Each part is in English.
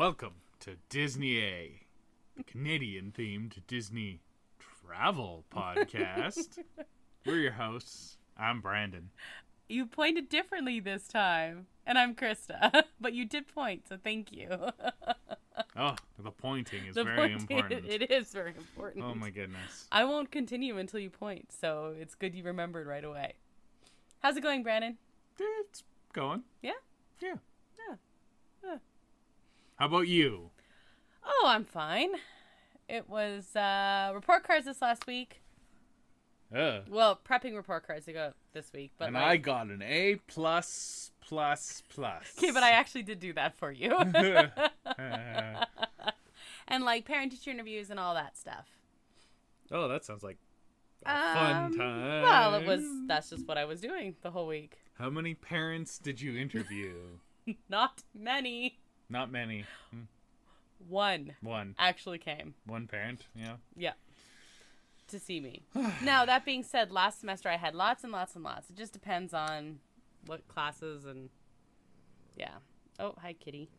Welcome to Disney A, the Canadian-themed Disney travel podcast. We're your hosts. I'm Brandon. You pointed differently this time, and I'm Krysta. But you did point, so thank you. Oh, the pointing is very important. It is very important. Oh my goodness. I won't continue until you point, so it's good you remembered right away. How's it going, Brandon? It's going. Yeah? Yeah. Yeah. How about you? Oh, I'm fine. It was report cards this last week. Well, prepping report cards to go this week. But and I got an A++++. Okay, but I actually did do that for you. And like parent-teacher interviews and all that stuff. Oh, that sounds like a fun time. Well, that's just what I was doing the whole week. How many parents did you interview? Not many. Not many. One actually came. One parent, yeah. Yeah. To see me. Now, that being said, last semester I had lots and lots and lots. It just depends on what classes and yeah. Oh, hi, kitty.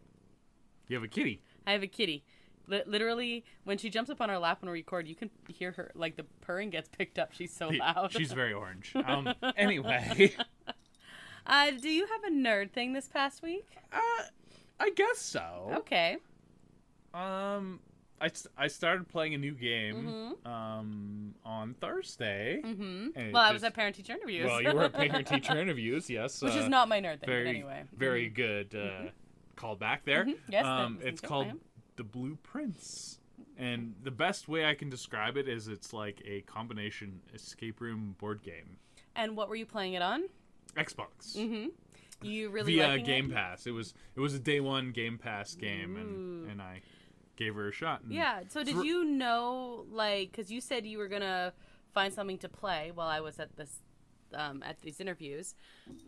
You have a kitty? I have a kitty. Literally, when she jumps up on our lap when we record, you can hear her, like the purring gets picked up. She's so loud. She's very orange. Anyway. Do you have a nerd thing this past week? I guess so. Okay. I started playing a new game on Thursday. Mm-hmm. Well, I was at parent-teacher interviews. Well, you were at parent-teacher interviews, yes. Which is not my nerd thing, very, but anyway. Very good call back there. Mm-hmm. Yes, it's called The Blue Prince. And the best way I can describe it is it's like a combination escape room board game. And what were you playing it on? Xbox. Mm-hmm. You really via Game Pass. It was a day one Game Pass game, and I gave her a shot. Yeah. So did you know, like, because you said you were gonna find something to play while I was at this at these interviews.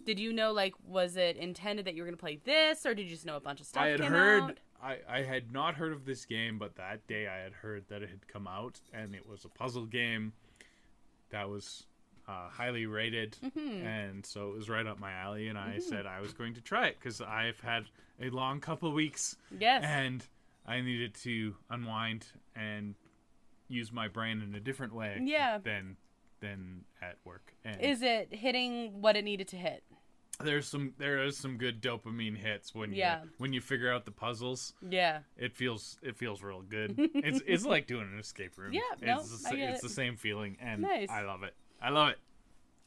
Did you know, like, was it intended that you were gonna play this, or did you just know a bunch of stuff? I had not heard of this game, but that day I had heard that it had come out, and it was a puzzle game that was highly rated, and so it was right up my alley, and I said I was going to try it because I've had a long couple of weeks, and I needed to unwind and use my brain in a different way than at work. And is it hitting what it needed to hit? There is some good dopamine hits when you figure out the puzzles. Yeah, it feels real good. It's like doing an escape room. Yeah, it's the same feeling, and nice. I love it.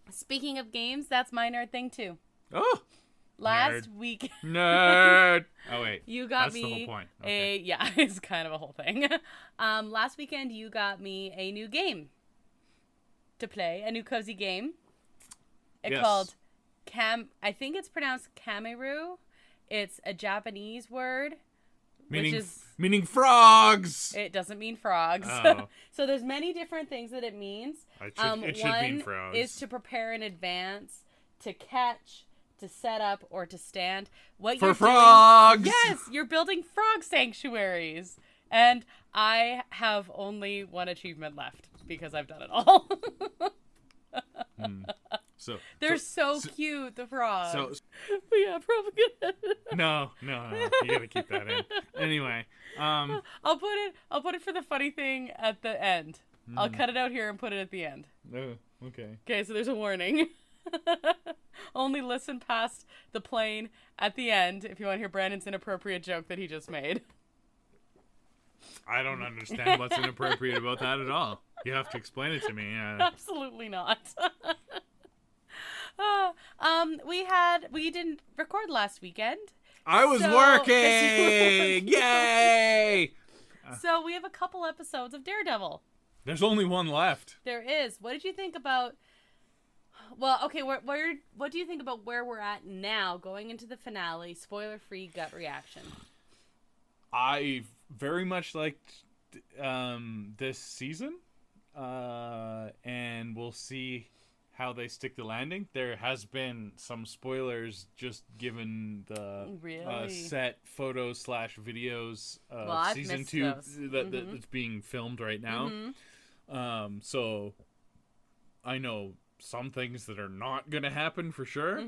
Speaking of games, that's my nerd thing too. Oh, last week. Nerd. Oh wait, you got that's me the whole point. Okay. It's kind of a whole thing. Last weekend you got me a new game to play, a new cozy game. It's called I think it's pronounced Kameru. It's a Japanese word. Meaning frogs. It doesn't mean frogs. Oh. So there's many different things that it means. It should mean frogs. One is to prepare in advance, to catch, to set up, or to stand. For frogs! Yes, you're building frog sanctuaries. And I have only one achievement left because I've done it all. So they're so cute, the frogs. But yeah, probably good. No, you gotta keep that in. Anyway, I'll put it for the funny thing at the end. I'll cut it out here and put it at the end. Oh, okay. Okay, so there's a warning. Only listen past the plane at the end if you want to hear Brandon's inappropriate joke that he just made. I don't understand what's inappropriate about that at all. You have to explain it to me. Absolutely not. We didn't record last weekend. I was working! Yay! So we have a couple episodes of Daredevil. There's only one left. There is. What did you think about... Well, okay, what do you think about where we're at now, going into the finale, spoiler-free gut reaction? I very much liked this season, and we'll see how they stick the landing. There has been some spoilers just given the set photos / videos of season 2 that's being filmed right now. So I know some things that are not going to happen for sure.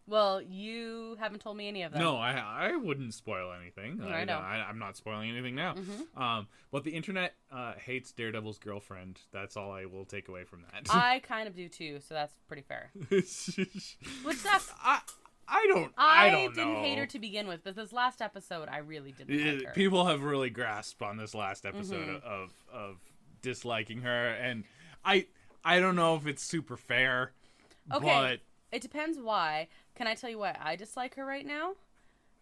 Well, you haven't told me any of them. No, I wouldn't spoil anything. I know. I'm not spoiling anything now. But the internet hates Daredevil's girlfriend. That's all I will take away from that. I kind of do too, so that's pretty fair. Which sucks. I don't know. I didn't hate her to begin with, but this last episode, I really didn't like her. People have really grasped on this last episode of disliking her, and I don't know if it's super fair. Okay, but it depends why. Can I tell you why I dislike her right now?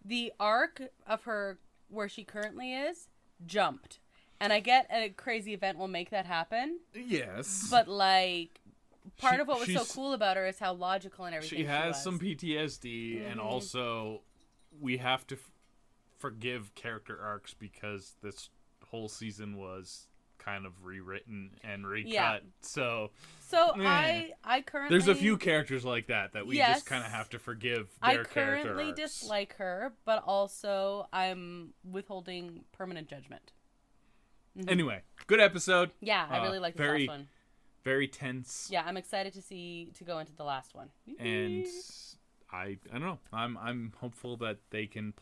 The arc of her, where she currently is, jumped. And I get a crazy event will make that happen. Yes. But, like, part of what was so cool about her is how logical and everything she has some PTSD, and also we have to forgive character arcs because this whole season was kind of rewritten and recut. Yeah. So I currently... There's a few characters like that we just kind of have to forgive their character arcs. I currently dislike her, but also I'm withholding permanent judgment. Anyway, good episode. Yeah, I really like this last one. Very tense. Yeah, I'm excited to go into the last one. And I don't know. I'm hopeful that they can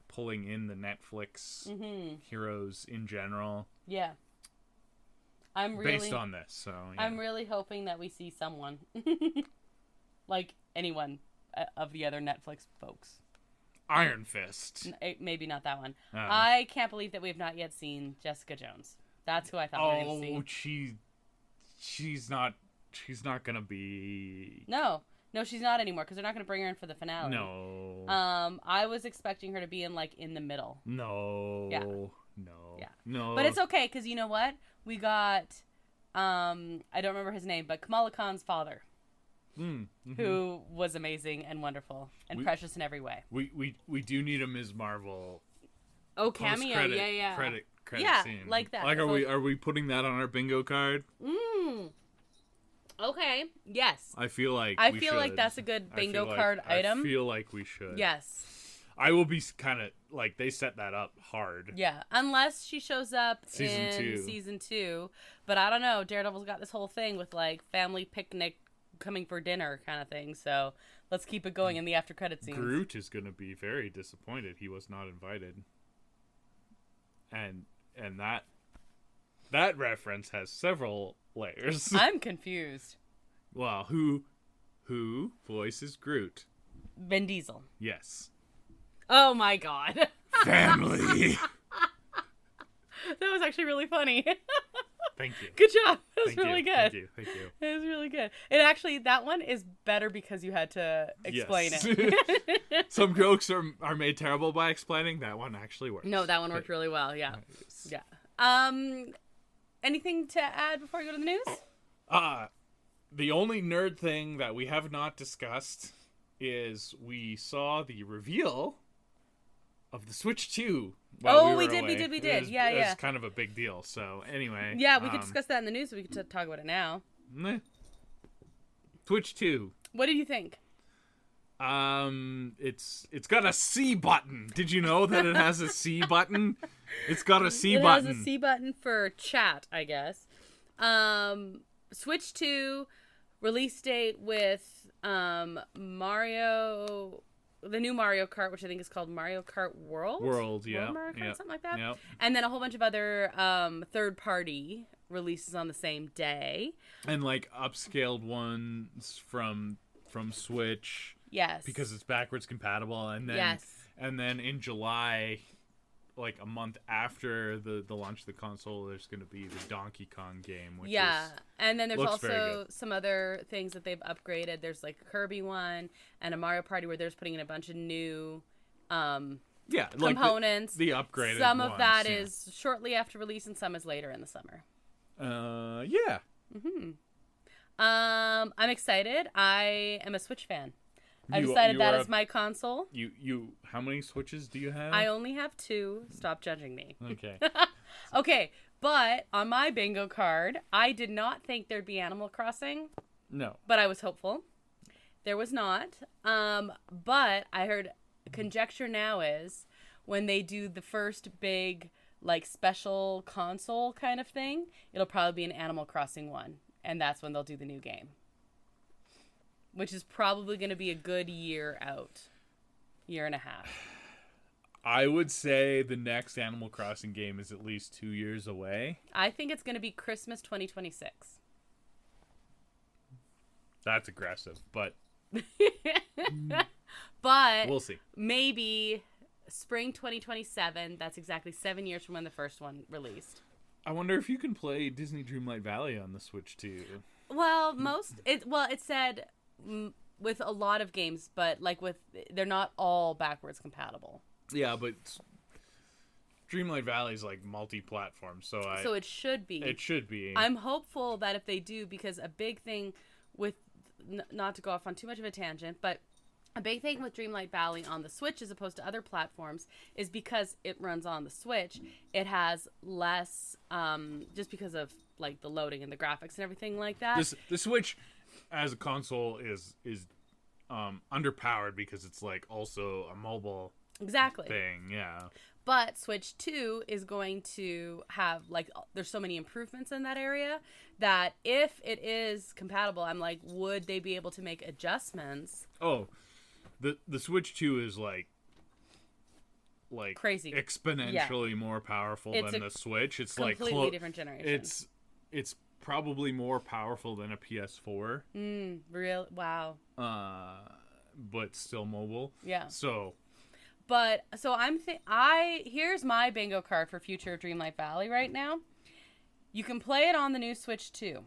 pulling in the Netflix heroes in general. Yeah. Based on this, so yeah. I'm really hoping that we see someone. Like anyone of the other Netflix folks. Iron Fist. Maybe not that one. I can't believe that we have not yet seen Jessica Jones. That's who I thought we were going to see. She's not gonna be... No, she's not anymore, because they're not going to bring her in for the finale. No. I was expecting her to be in the middle. No. Yeah. No. Yeah. No. But it's okay, because you know what? We got, I don't remember his name, but Kamala Khan's father. Who was amazing and wonderful and precious in every way. We do need a Ms. Marvel. Oh, cameo, yeah. Credit scene. Like that. Like, are we putting that on our bingo card? Okay. Yes. I feel like that's a good bingo card item. I feel like we should. Yes. I will be kind of like, they set that up hard. Yeah, unless she shows up in season 2. But I don't know. Daredevil's got this whole thing with family picnic, coming for dinner kind of thing, so let's keep it going in the after credit scenes. Groot is going to be very disappointed he was not invited, and that reference has several layers. I'm confused. Well, who voices Groot? Vin Diesel. Yes. Oh my god. Family. That was actually really funny. Thank you. Good job. That was really good. Thank you. It was really good. It actually, that one is better because you had to explain it. Some jokes are made terrible by explaining. That one actually worked. No, that one worked really well. Yeah. Yeah. Anything to add before we go to the news? The only nerd thing that we have not discussed is we saw the reveal of the Switch 2. We did. Yeah. It's kind of a big deal. So anyway. Yeah, we could discuss that in the news. So we could talk about it now. Switch 2. What did you think? It's got a C button. Did you know that it has a C button? It's got a C button. It has a C button for chat, I guess. Switch 2 release date with Mario. The new Mario Kart, which I think is called Mario Kart World. Yeah. Mario Kart, something like that. Yep. And then a whole bunch of other third-party releases on the same day. And upscaled ones from Switch. Yes. Because it's backwards compatible. And then and then in July, a month after the launch of the console, there's going to be the Donkey Kong game, which and then there's also some other things that they've upgraded. There's a Kirby one and a Mario Party where they're just putting in a bunch of new components. The upgraded some of ones, that is shortly after release and some is later in the summer. I'm excited. I am a Switch fan. I decided that is my console. You how many Switches do you have? I only have 2. Stop judging me. Okay. Okay, but on my bingo card, I did not think there'd be Animal Crossing. No. But I was hopeful. There was not. But I heard conjecture now is when they do the first big special console kind of thing, it'll probably be an Animal Crossing one, and that's when they'll do the new game. which is probably going to be a good year out. Year and a half. I would say the next Animal Crossing game is at least 2 years away. I think it's going to be Christmas 2026. That's aggressive, but but we'll see. Maybe spring 2027. That's exactly 7 years from when the first one released. I wonder if you can play Disney Dreamlight Valley on the Switch too. Well, it said with a lot of games, but like they're not all backwards compatible. Yeah, but Dreamlight Valley is like multi-platform, so it should be. It should be. I'm hopeful that if they do, because a big thing with not to go off on too much of a tangent, but a big thing with Dreamlight Valley on the Switch as opposed to other platforms is because it runs on the Switch, it has less, just because of like the loading and the graphics and everything like that. The Switch as a console is underpowered because it's like also a mobile thing, yeah. But Switch 2 is going to have, like, there's so many improvements in that area that if it is compatible, I'm like, would they be able to make adjustments? Oh, the Switch 2 is like crazy, exponentially more powerful than the Switch. It's completely different generation. It's probably more powerful than a PS4. Real wow. But still mobile. Yeah. So here's my bingo card for future of Dreamlight Valley right now. You can play it on the new Switch too.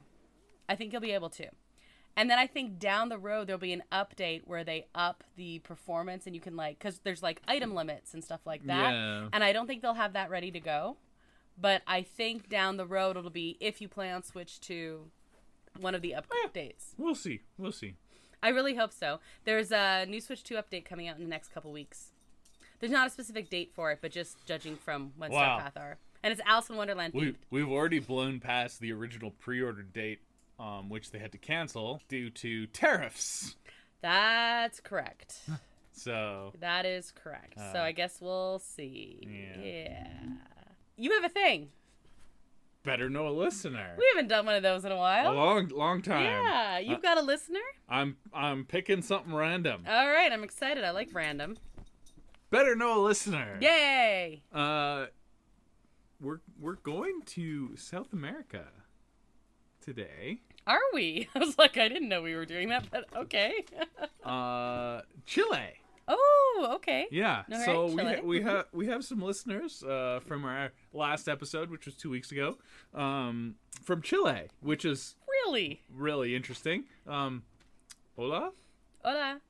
I think you'll be able to. And then I think down the road there'll be an update where they up the performance and you can because there's like item limits and stuff like that. Yeah. And I don't think they'll have that ready to go. But I think down the road it'll be, if you play on Switch 2, one of the updates. We'll see. I really hope so. There's a new Switch 2 update coming out in the next couple weeks. There's not a specific date for it, but just judging from when Starpath are. And it's Alice in Wonderland themed. We've already blown past the original pre-order date, which they had to cancel due to tariffs. That's correct. So that is correct. So I guess we'll see. Yeah. You have a thing. Better know a listener. We haven't done one of those in a while. A long time. Yeah, you've got a listener? I'm picking something random. All right, I'm excited. I like random. Better know a listener. Yay! We're going to South America today. Are we? I was like, I didn't know we were doing that, but okay. Chile. Oh, okay. Yeah. All so right, we have some listeners from our last episode, which was 2 weeks ago, from Chile, which is really interesting. Hola. Hola.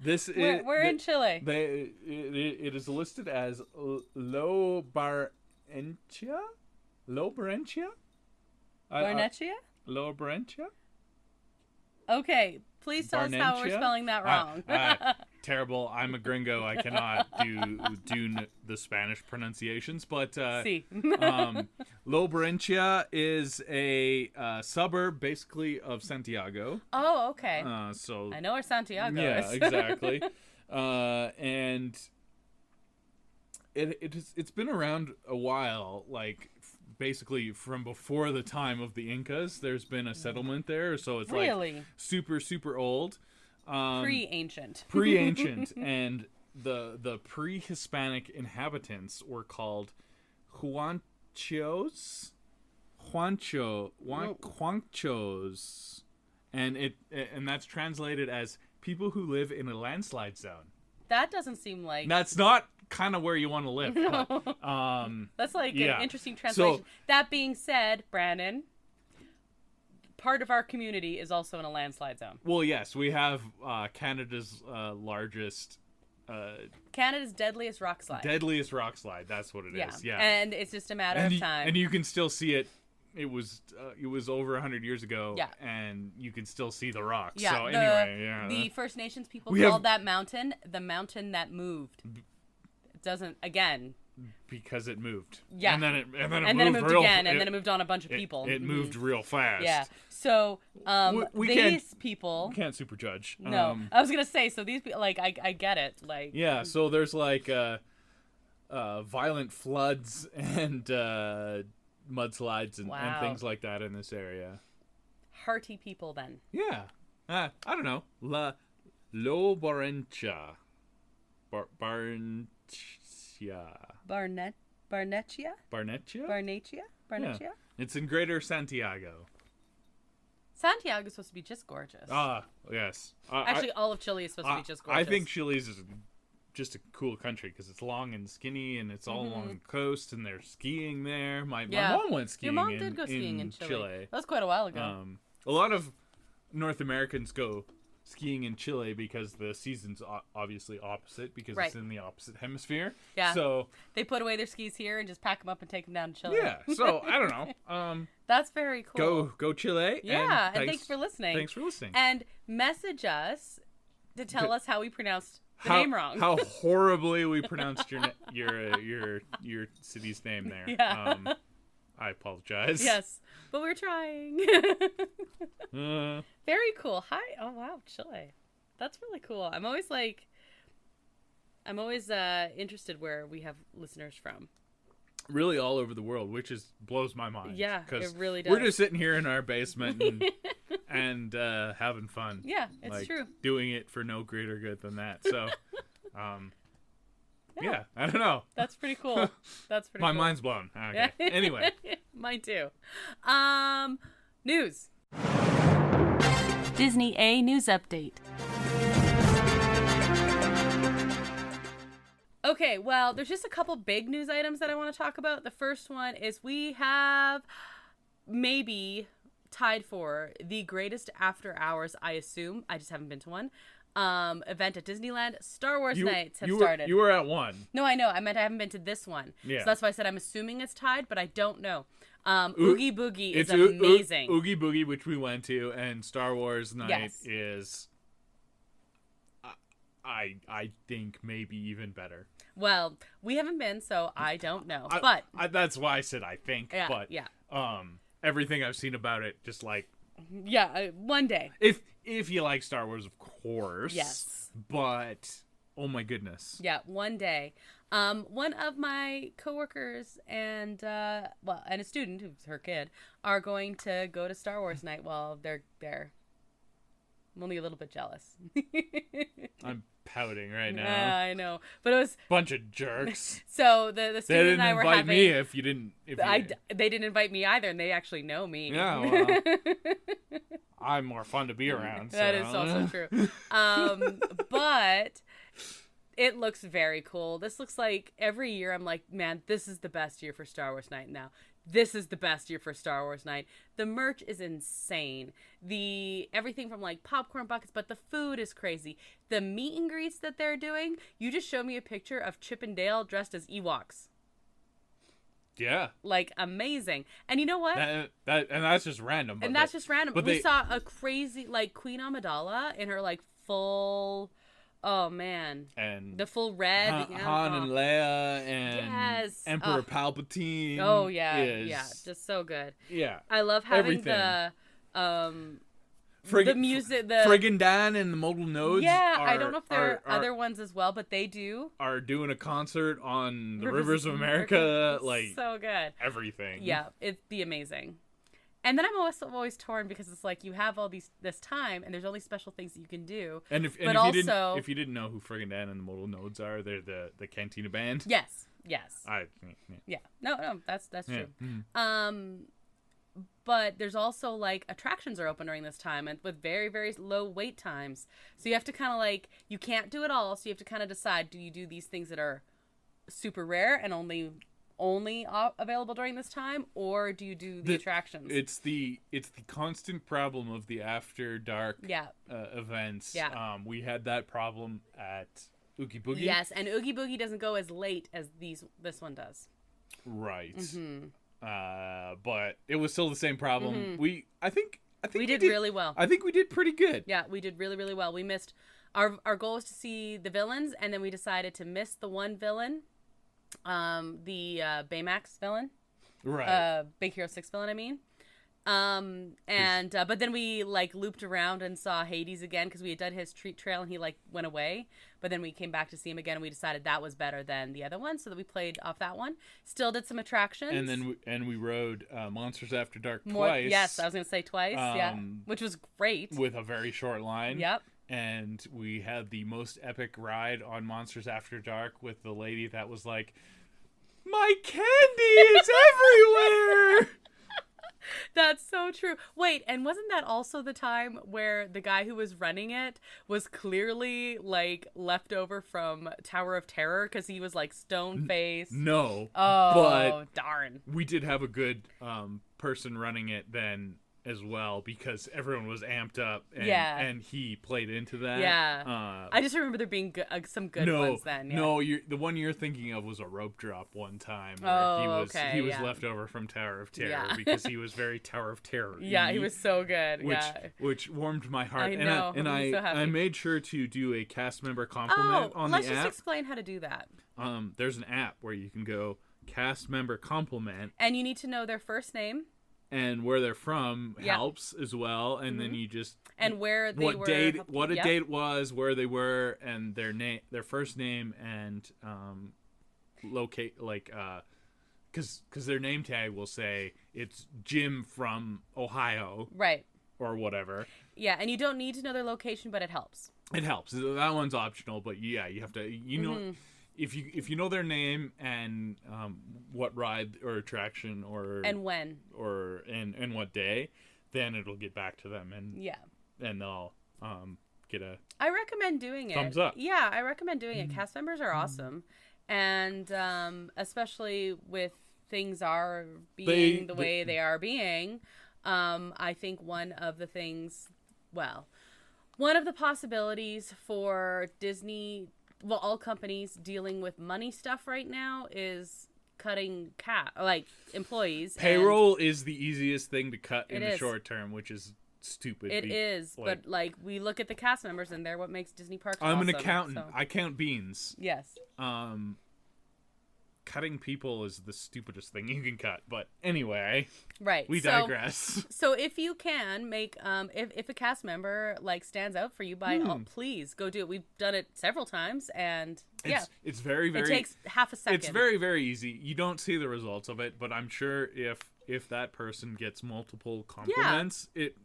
We're in Chile. It is listed as Lo Barnechea? Lo Barnechea? Lo Barnechea? Okay, please tell us how we're spelling that wrong. Terrible. I'm a gringo. I cannot do the Spanish pronunciations. But Lo Barnechea is a suburb, basically, of Santiago. Oh, okay. So I know where Santiago is. Yeah, exactly. And it's been around a while, like basically from before the time of the Incas. There's been a settlement there, so it's like super, super old. Pre-ancient. And the pre-Hispanic inhabitants were called Huanchos, and that's translated as people who live in a landslide zone. That doesn't seem like... That's not kind of where you want to live. No. But, that's like an interesting translation. So, that being said, Brandon, part of our community is also in a landslide zone. Well, yes, we have Canada's largest... Canada's deadliest rock slide. Deadliest rock slide, that's what it is. Yeah. And it's just a matter of time. And you can still see it. It was over 100 years ago, and you can still see the rocks. Yeah, so anyway, the First Nations people called that mountain the mountain that moved. It doesn't, again... Because it moved. Yeah. And then it moved again, and then it moved on a bunch of people. It moved real fast. Yeah. So, these people... We can't super judge. No. I was going to say, so these people, like, I get it. Like... Yeah, so there's, like, violent floods and mudslides and things like that in this area. party people then. Yeah. I don't know. Lo Barnechia. Barnechia. Barnechia? Yeah. It's in Greater Santiago. Santiago's supposed to be just gorgeous. Yes. Actually, all of Chile is supposed to be just gorgeous. I think Chile's is just a cool country because it's long and skinny and it's all along the coast and they're skiing there. My mom went skiing. Your mom did go skiing in Chile. That was quite a while ago. A lot of North Americans go skiing in Chile because the season's obviously opposite because it's in the opposite hemisphere. Yeah. So they put away their skis here and just pack them up and take them down to Chile. Yeah. So I don't know. That's very cool. Go Chile. Yeah. And thanks for listening. Thanks for listening. And message us to tell us how we pronounced the name wrong. How horribly we pronounced your city's name there. Yeah. I apologize. Yes, but we're trying. Very cool. Hi. Oh wow, Chile. That's really cool. I'm always interested where we have listeners from. Really all over the world, which blows my mind. Yeah, it really does. We're just sitting here in our basement and having fun. Yeah, it's true. Doing it for no greater good than that. So, yeah, I don't know. That's pretty cool. My mind's blown. Okay. Anyway. Mine too. News. Disney A news update. Okay, well, there's just a couple big news items that I want to talk about. The first one is we have maybe tied for the greatest after hours, I assume. I just haven't been to one. Event at Disneyland. Star Wars nights have started. You were at one. No, I know. I meant I haven't been to this one. Yeah. So that's why I said I'm assuming it's tied, but I don't know. Oogie Boogie is amazing. Oogie Boogie, which we went to, and Star Wars night is, I think, maybe even better. Well, we haven't been, so I don't know. But that's why I said I think. Yeah, but everything I've seen about it, just like one day. If you like Star Wars, of course. Yes. But oh my goodness. Yeah, one day. One of my coworkers and a student who's her kid are going to go to Star Wars night while they're there. I'm only a little bit jealous. I'm pouting right now. I know, but it was bunch of jerks. So the student and I were having. They didn't invite me They didn't invite me either, and they actually know me. Yeah, well, I'm more fun to be around. So. That is also true. But it looks very cool. This looks like every year I'm like, man, this is the best year for Star Wars night now. This is the best year for Star Wars night. The merch is insane. Everything from like popcorn buckets, but the food is crazy. The meet and greets that they're doing. You just showed me a picture of Chip and Dale dressed as Ewoks. Yeah. Like amazing. And you know what? And that's just random. And that's just random. But we saw a crazy like Queen Amidala in her like full. Oh man! And the full red, Han and Leia, and Emperor Palpatine. Oh yeah, just so good. Yeah, I love having the music, the Friggin' Dan and the Modal Nodes. Yeah, I don't know if there are other ones as well, but they are doing a concert on the Rivers of America. Like so good, everything. Yeah, it'd be amazing. And then I'm always torn because it's like you have all this time and there's only special things that you can do. And if you didn't know who Friggin' Dan and the Modal Nodes are, they're the Cantina band. Yes. Yeah. No, that's true. Mm-hmm. But there's also like attractions are open during this time and with very, very low wait times. So you have to kind of like, you can't do it all. So you have to kind of decide, do you do these things that are super rare and only available during this time, or do you do the attractions? It's the constant problem of the after dark events. Yeah. We had that problem at Oogie Boogie. Yes, and Oogie Boogie doesn't go as late as this one does. Right. Mm-hmm. But it was still the same problem. Mm-hmm. I think we did really well. I think we did pretty good. Yeah, we did really, really well. We missed our goal was to see the villains, and then we decided to miss the one villain. The Baymax villain, right? Big Hero 6 villain, I mean. But then we like looped around and saw Hades again because we had done his treat trail and he like went away. But then we came back to see him again and we decided that was better than the other one, so that we played off that one. Still did some attractions. And then we rode Monsters After Dark twice. Yes, I was gonna say twice. Yeah, which was great with a very short line. Yep. And we had the most epic ride on Monsters After Dark with the lady that was like, "My candy is everywhere." That's so true. Wait, and wasn't that also the time where the guy who was running it was clearly like left over from Tower of Terror because he was like stone faced? No. Oh, but darn. We did have a good person running it then as well because everyone was amped up and he played into that. Yeah. I just remember there being some good ones then. Yeah. No, the one you're thinking of was a rope drop one time where he was left over from Tower of Terror because he was very Tower of Terror. Yeah, he was so good. Which warmed my heart. I know. And I'm so happy. I made sure to do a cast member compliment on the app. Let's just explain how to do that. There's an app where you can go cast member compliment. And you need to know their first name. And where they're from helps as well, and then you just where they were, what a date it was, where they were, and their first name, and locate because their name tag will say it's Jim from Ohio, right, or whatever. Yeah, and you don't need to know their location, but it helps. It helps. That one's optional, but you have to know. If you know their name and what ride or attraction and when or and what day, then it'll get back to them and they'll get a. I recommend doing it. Thumbs up. Yeah, I recommend doing it. Cast members are awesome, and especially with things are being the way they are being. I think one of the possibilities for Disney. Well, all companies dealing with money stuff right now is cutting employees. Payroll is the easiest thing to cut in the short term, which is stupid. It is, but we look at the cast members and they're what makes Disney Parks I'm awesome, an accountant. So. I count beans. Yes. Cutting people is the stupidest thing you can cut. But anyway, right. We digress. So if you can make if a cast member stands out for you, please go do it. We've done it several times, and it's very very. It takes half a second. It's very very easy. You don't see the results of it, but I'm sure if that person gets multiple compliments, it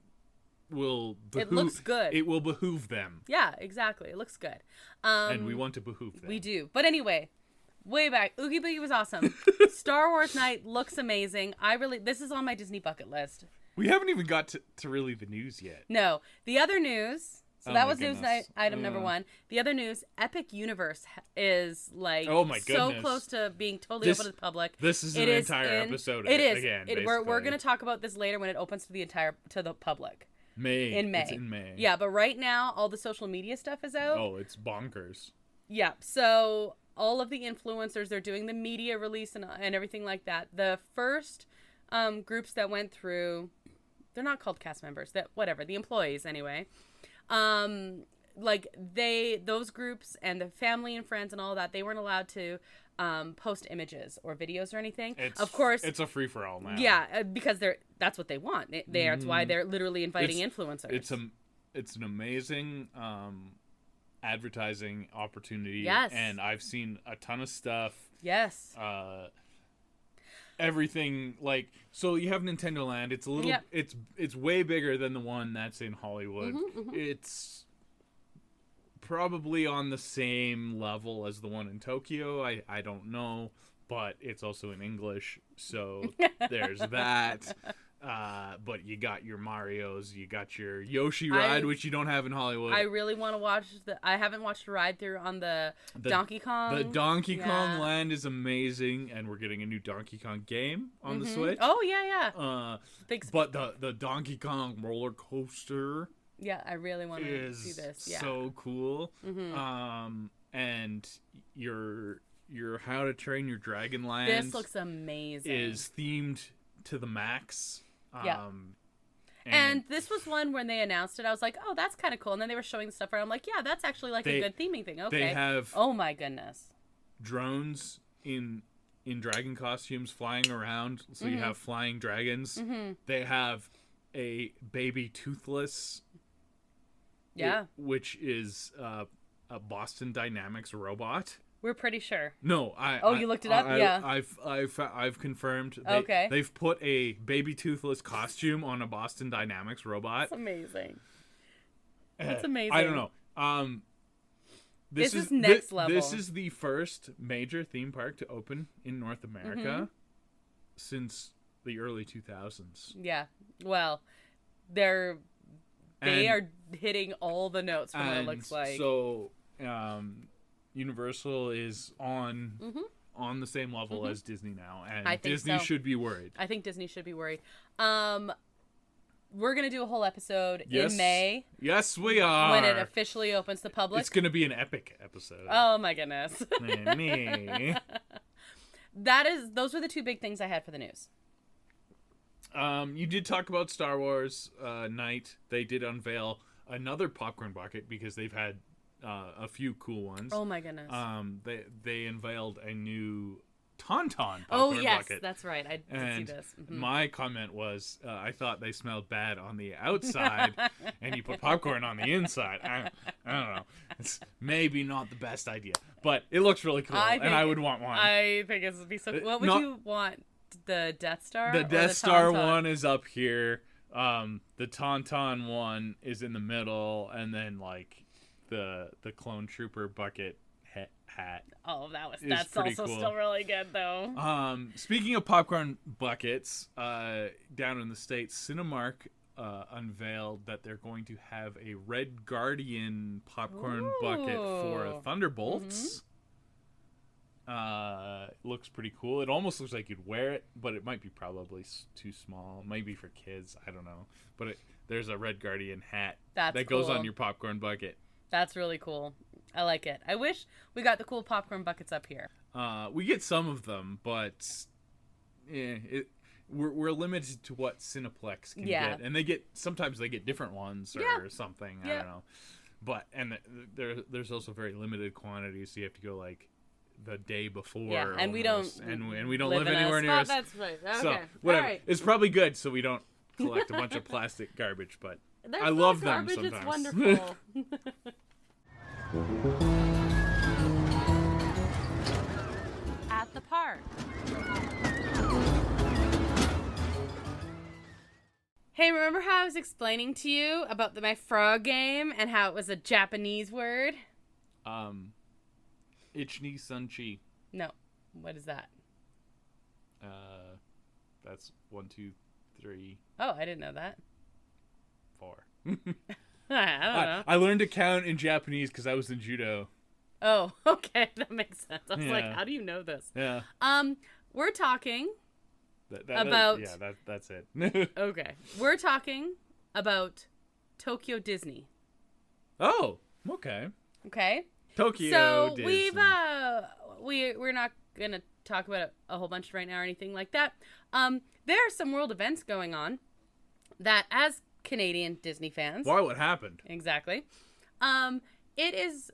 will. It looks good. It will behoove them. Yeah, exactly. It looks good. And we want to behoove them. We do. But anyway. Way back, Oogie Boogie was awesome. Star Wars Night looks amazing. This is on my Disney bucket list. We haven't even got to really the news yet. No. The other news, that was news item number 1. The other news, Epic Universe is oh my goodness. So close to being totally open to the public. This is an entire episode. It is. Again, we're going to talk about this later when it opens to the public. In May. It's in May. Yeah, but right now all the social media stuff is out. Oh, it's bonkers. Yeah. So all of the influencers, they're doing the media release and everything like that. The first groups that went through, they're not called cast members, the employees anyway. Those groups and the family and friends and all that, they weren't allowed to post images or videos or anything. Of course, it's a free for all now. Yeah, because that's what they want. That's why they're literally inviting influencers. It's an amazing advertising opportunity. Yes. And I've seen a ton of stuff. Yes. Everything so you have Nintendo Land. It's a little it's way bigger than the one that's in Hollywood. It's probably on the same level as the one in Tokyo. I don't know, but it's also in English, so there's that. But you got your Marios, you got your Yoshi ride, which you don't have in Hollywood. I really want to watch I haven't watched a ride through on the Donkey Kong. The Donkey Kong Land is amazing, and we're getting a new Donkey Kong game on the Switch. Oh yeah. But the Donkey Kong roller coaster. Yeah, I really want to see this. Yeah. So cool. And your How to Train Your Dragon Land. This looks amazing. Is themed to the max. And this was one when they announced it, I was like, oh, that's kind of cool. And then they were showing the stuff around. I'm like, yeah, that's actually a good theming thing. Okay. They have oh my goodness. Drones in in dragon costumes flying around. So you have flying dragons. They have a baby Toothless. Yeah. Which is a Boston Dynamics robot. We're pretty sure. No, you looked it up? Yeah. I've confirmed. Okay. They've put a baby Toothless costume on a Boston Dynamics robot. That's amazing. That's amazing. I don't know. This is next level. This is the first major theme park to open in North America since the early 2000s. Yeah. Well, they are hitting all the notes from what it looks like. So, Universal is on the same level as Disney now, and Disney should be worried. I think Disney should be worried. We're gonna do a whole episode in May. Yes, we are. When it officially opens to the public. It's gonna be an epic episode. Oh my goodness. Those were the two big things I had for the news. You did talk about Star Wars night. They did unveil another popcorn bucket because they've had a few cool ones. Oh my goodness. They unveiled a new Tauntaun popcorn bucket. Oh yes, that's right. I did see this. My comment was, I thought they smelled bad on the outside, and you put popcorn on the inside. I don't know. It's maybe not the best idea, but it looks really cool, and I would want one. I think it would be so cool. What would you want? The Death Star? The Death Star one is up here. The Tauntaun one is in the middle, and then like the Clone Trooper bucket hat. Oh, that's also cool. Still really good though. Speaking of popcorn buckets, down in the States, Cinemark unveiled that they're going to have a Red Guardian popcorn bucket for Thunderbolts. Looks pretty cool. It almost looks like you'd wear it, but it might be probably too small. Maybe for kids, I don't know. But there's a Red Guardian hat that goes on your popcorn bucket. That's really cool. I like it. I wish we got the cool popcorn buckets up here. We get some of them, but we're limited to what Cineplex can get, and sometimes they get different ones or something. I don't know. But there's also very limited quantities, so you have to go like the day before. Yeah, and we don't live anywhere near us. That's right. Okay. So whatever. Right. It's probably good, so we don't collect a bunch of plastic garbage. But I love them sometimes. It's wonderful. At the park. Hey, remember how I was explaining to you about my frog game and how it was a Japanese word? Ichni Sunchi. No. What is that? That's 1, 2, 3. Oh, I didn't know that. 4. I don't know. I learned to count in Japanese because I was in judo. Oh, okay. That makes sense. I was like, how do you know this? Yeah. We're talking about... Yeah, that's it. Okay. We're talking about Tokyo Disney. Oh, okay. Okay. Tokyo Disney. We're not going to talk about a whole bunch right now or anything like that. There are some world events going on that, as Canadian Disney fans... Why? What happened? Exactly. It is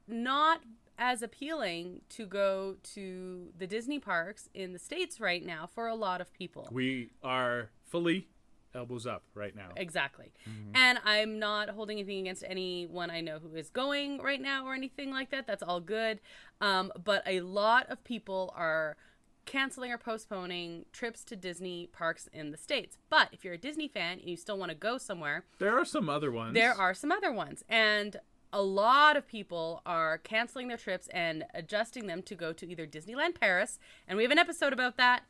not as appealing to go to the Disney parks in the States right now for a lot of people. We are fully elbows up right now. Exactly. Mm-hmm. And I'm not holding anything against anyone I know who is going right now or anything like that. That's all good. But a lot of people are canceling or postponing trips to Disney parks in the States. But if you're a Disney fan and you still want to go somewhere... There are some other ones. And a lot of people are canceling their trips and adjusting them to go to either Disneyland Paris, and we have an episode about that,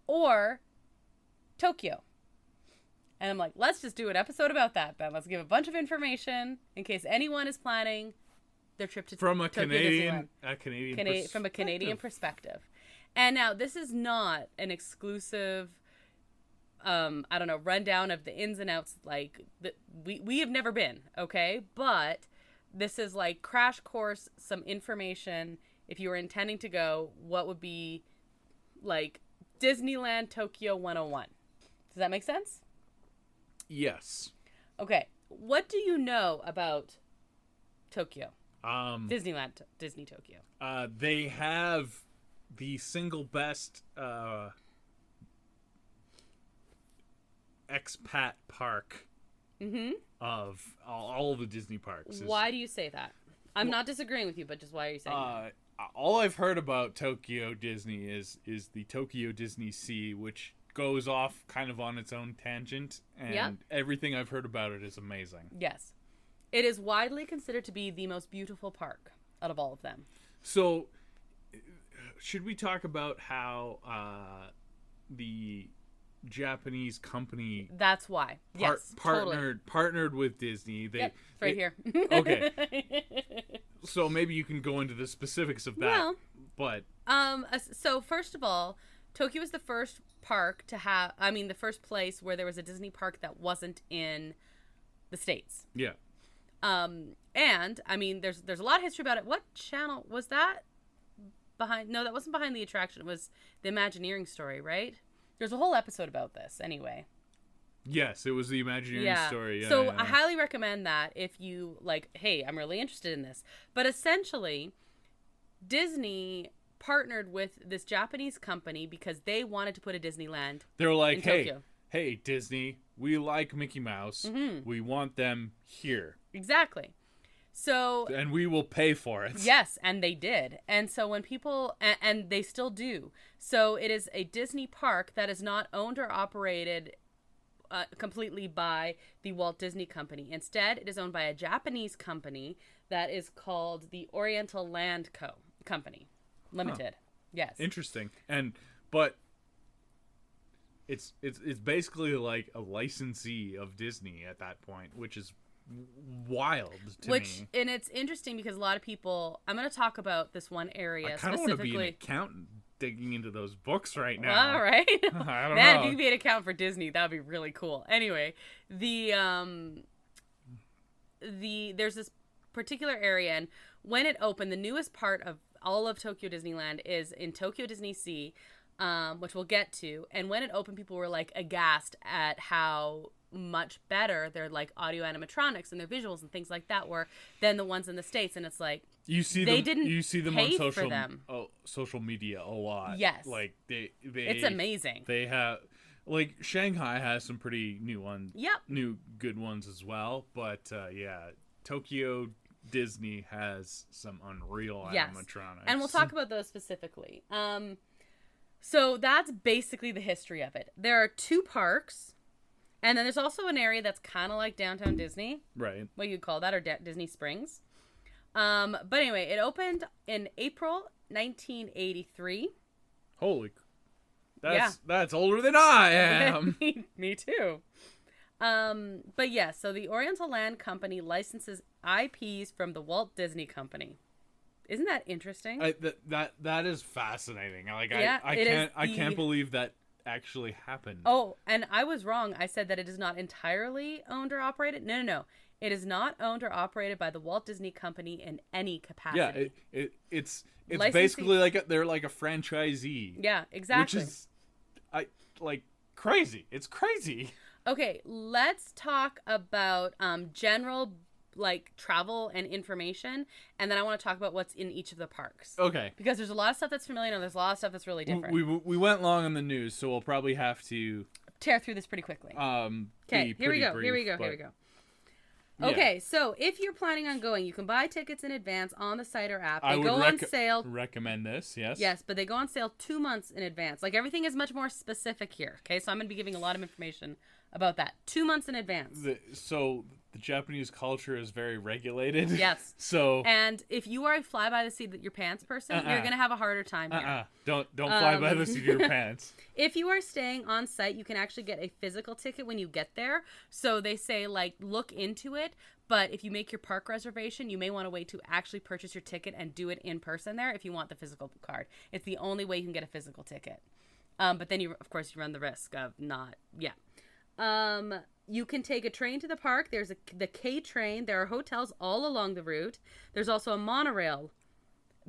or Tokyo. And I'm like, let's just do an episode about that, Ben. Let's give a bunch of information in case anyone is planning their trip to Tokyo Disneyland. From a Canadian perspective. And now, this is not an exclusive, rundown of the ins and outs. Like, we have never been, okay? But this is like crash course, some information. If you were intending to go, what would be like Disneyland Tokyo 101? Does that make sense? Yes. Okay. What do you know about Tokyo? Disney Tokyo. They have the single best expat park of all the Disney parks. Why do you say that? I'm not disagreeing with you, but just why are you saying that? All I've heard about Tokyo Disney is the Tokyo Disney Sea, which goes off kind of on its own tangent, and everything I've heard about it is amazing. Yes. It is widely considered to be the most beautiful park out of all of them. So, should we talk about how the Japanese company that's why partnered with Disney? It's right here. Okay. So maybe you can go into the specifics of that. Well, but so first of all, Tokyo was the first park to have, the first place where there was a Disney park that wasn't in the States. Yeah. And there's a lot of history about it. What channel was that behind? No, that wasn't Behind the Attraction. It was the Imagineering story, right? There's a whole episode about this anyway. Yes, it was the Imagineering story. Yeah, so I highly recommend that if you hey, I'm really interested in this. But essentially, Disney partnered with this Japanese company because they wanted to put a Disneyland. They were like, in Tokyo. Hey, Disney, we like Mickey Mouse. Mm-hmm. We want them here. Exactly. So, and we will pay for it. Yes, and they did. And so when people, and they still do. So it is a Disney park that is not owned or operated completely by the Walt Disney Company. Instead, it is owned by a Japanese company that is called the Oriental Land Company Limited. Huh. Yes. Interesting. But it's basically like a licensee of Disney at that point, which is wild to me. And it's interesting because a lot of people, I'm going to talk about this one area I kind of want to be an accountant digging into those books right now. All right. I don't Man, know. if you could be an accountant for Disney, that would be really cool. Anyway, there's this particular area, and when it opened, the newest part of all of Tokyo Disneyland is in Tokyo Disney Sea, which we'll get to. And when it opened, people were aghast at how much better their audio animatronics and their visuals and things like that were than the ones in the States. And it's you see them on social media a lot. Yes, it's amazing. They have Shanghai has some pretty new ones. Yep, new good ones as well. But Tokyo Disney has some unreal animatronics, and we'll talk about those specifically. So that's basically the history of it. There are 2 parks. And then there's also an area that's kind of like Downtown Disney. Right. What you'd call that, or Disney Springs. But anyway, it opened in April 1983. Holy. That's older than I am. Me too. But yeah, so the Oriental Land Company licenses IPs from the Walt Disney Company. Isn't that interesting? That is fascinating. I can't believe that actually happened. Oh, and I was wrong. I said that it is not entirely owned or operated. No. It is not owned or operated by the Walt Disney Company in any capacity. Yeah, it's basically they're like a franchisee. Yeah, exactly. Which is crazy. It's crazy. Okay, let's talk about general travel and information, and then I want to talk about what's in each of the parks. Okay. Because there's a lot of stuff that's familiar and there's a lot of stuff that's really different. We went long on the news, so we'll probably have to tear through this pretty quickly. Okay, here we go. Yeah. Okay, so if you're planning on going, you can buy tickets in advance on the site or app. They go on sale. Recommend this, yes. Yes, but they go on sale 2 months in advance. Everything is much more specific here. Okay, so I'm going to be giving a lot of information about that. 2 months in advance. So the Japanese culture is very regulated. Yes. So. And if you are a fly by the seat of your pants person, you're going to have a harder time here. Don't fly by the seat of your pants. If you are staying on site, you can actually get a physical ticket when you get there. So they say look into it. But if you make your park reservation, you may want to wait to actually purchase your ticket and do it in person there if you want the physical card. It's the only way you can get a physical ticket. But then you run the risk of not. Yeah. You can take a train to the park. There's the K train. There are hotels all along the route. There's also a monorail.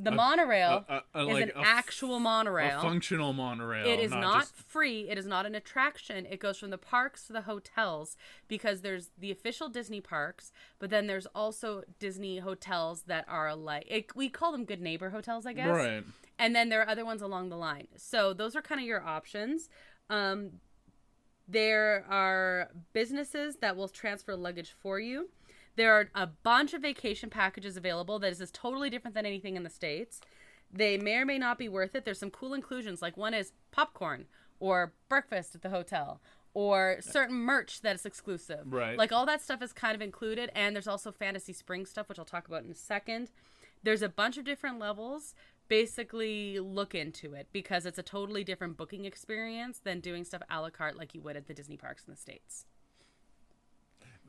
The monorail is an actual monorail. A functional monorail. It is not free. It is not an attraction. It goes from the parks to the hotels because there's the official Disney parks, but then there's also Disney hotels that are we call them good neighbor hotels, I guess. Right. And then there are other ones along the line. So those are kind of your options. There are businesses that will transfer luggage for you. There are a bunch of vacation packages available that is totally different than anything in the States. They may or may not be worth it. There's some cool inclusions. Like one is popcorn or breakfast at the hotel or certain merch that is exclusive. Right. Like all that stuff is kind of included. And there's also Fantasy Spring stuff, which I'll talk about in a second. There's a bunch of different levels. Basically look into it because it's a totally different booking experience than doing stuff a la carte like you would at the Disney parks in the States.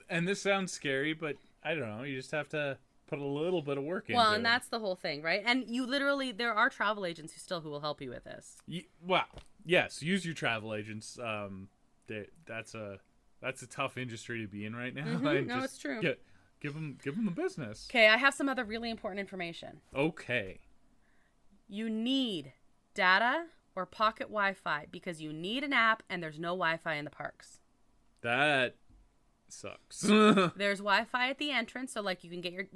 And this sounds scary, but I don't know. You just have to put a little bit of work into it. Well, and that's the whole thing, right? And you literally, there are travel agents who will help you with this. Well, yes, use your travel agents. That's a tough industry to be in right now. Mm-hmm. No, it's true. Give them the business. Okay, I have some other really important information. Okay. You need data or pocket Wi-Fi because you need an app and there's no Wi-Fi in the parks. That sucks. There's Wi-Fi at the entrance, so like you can get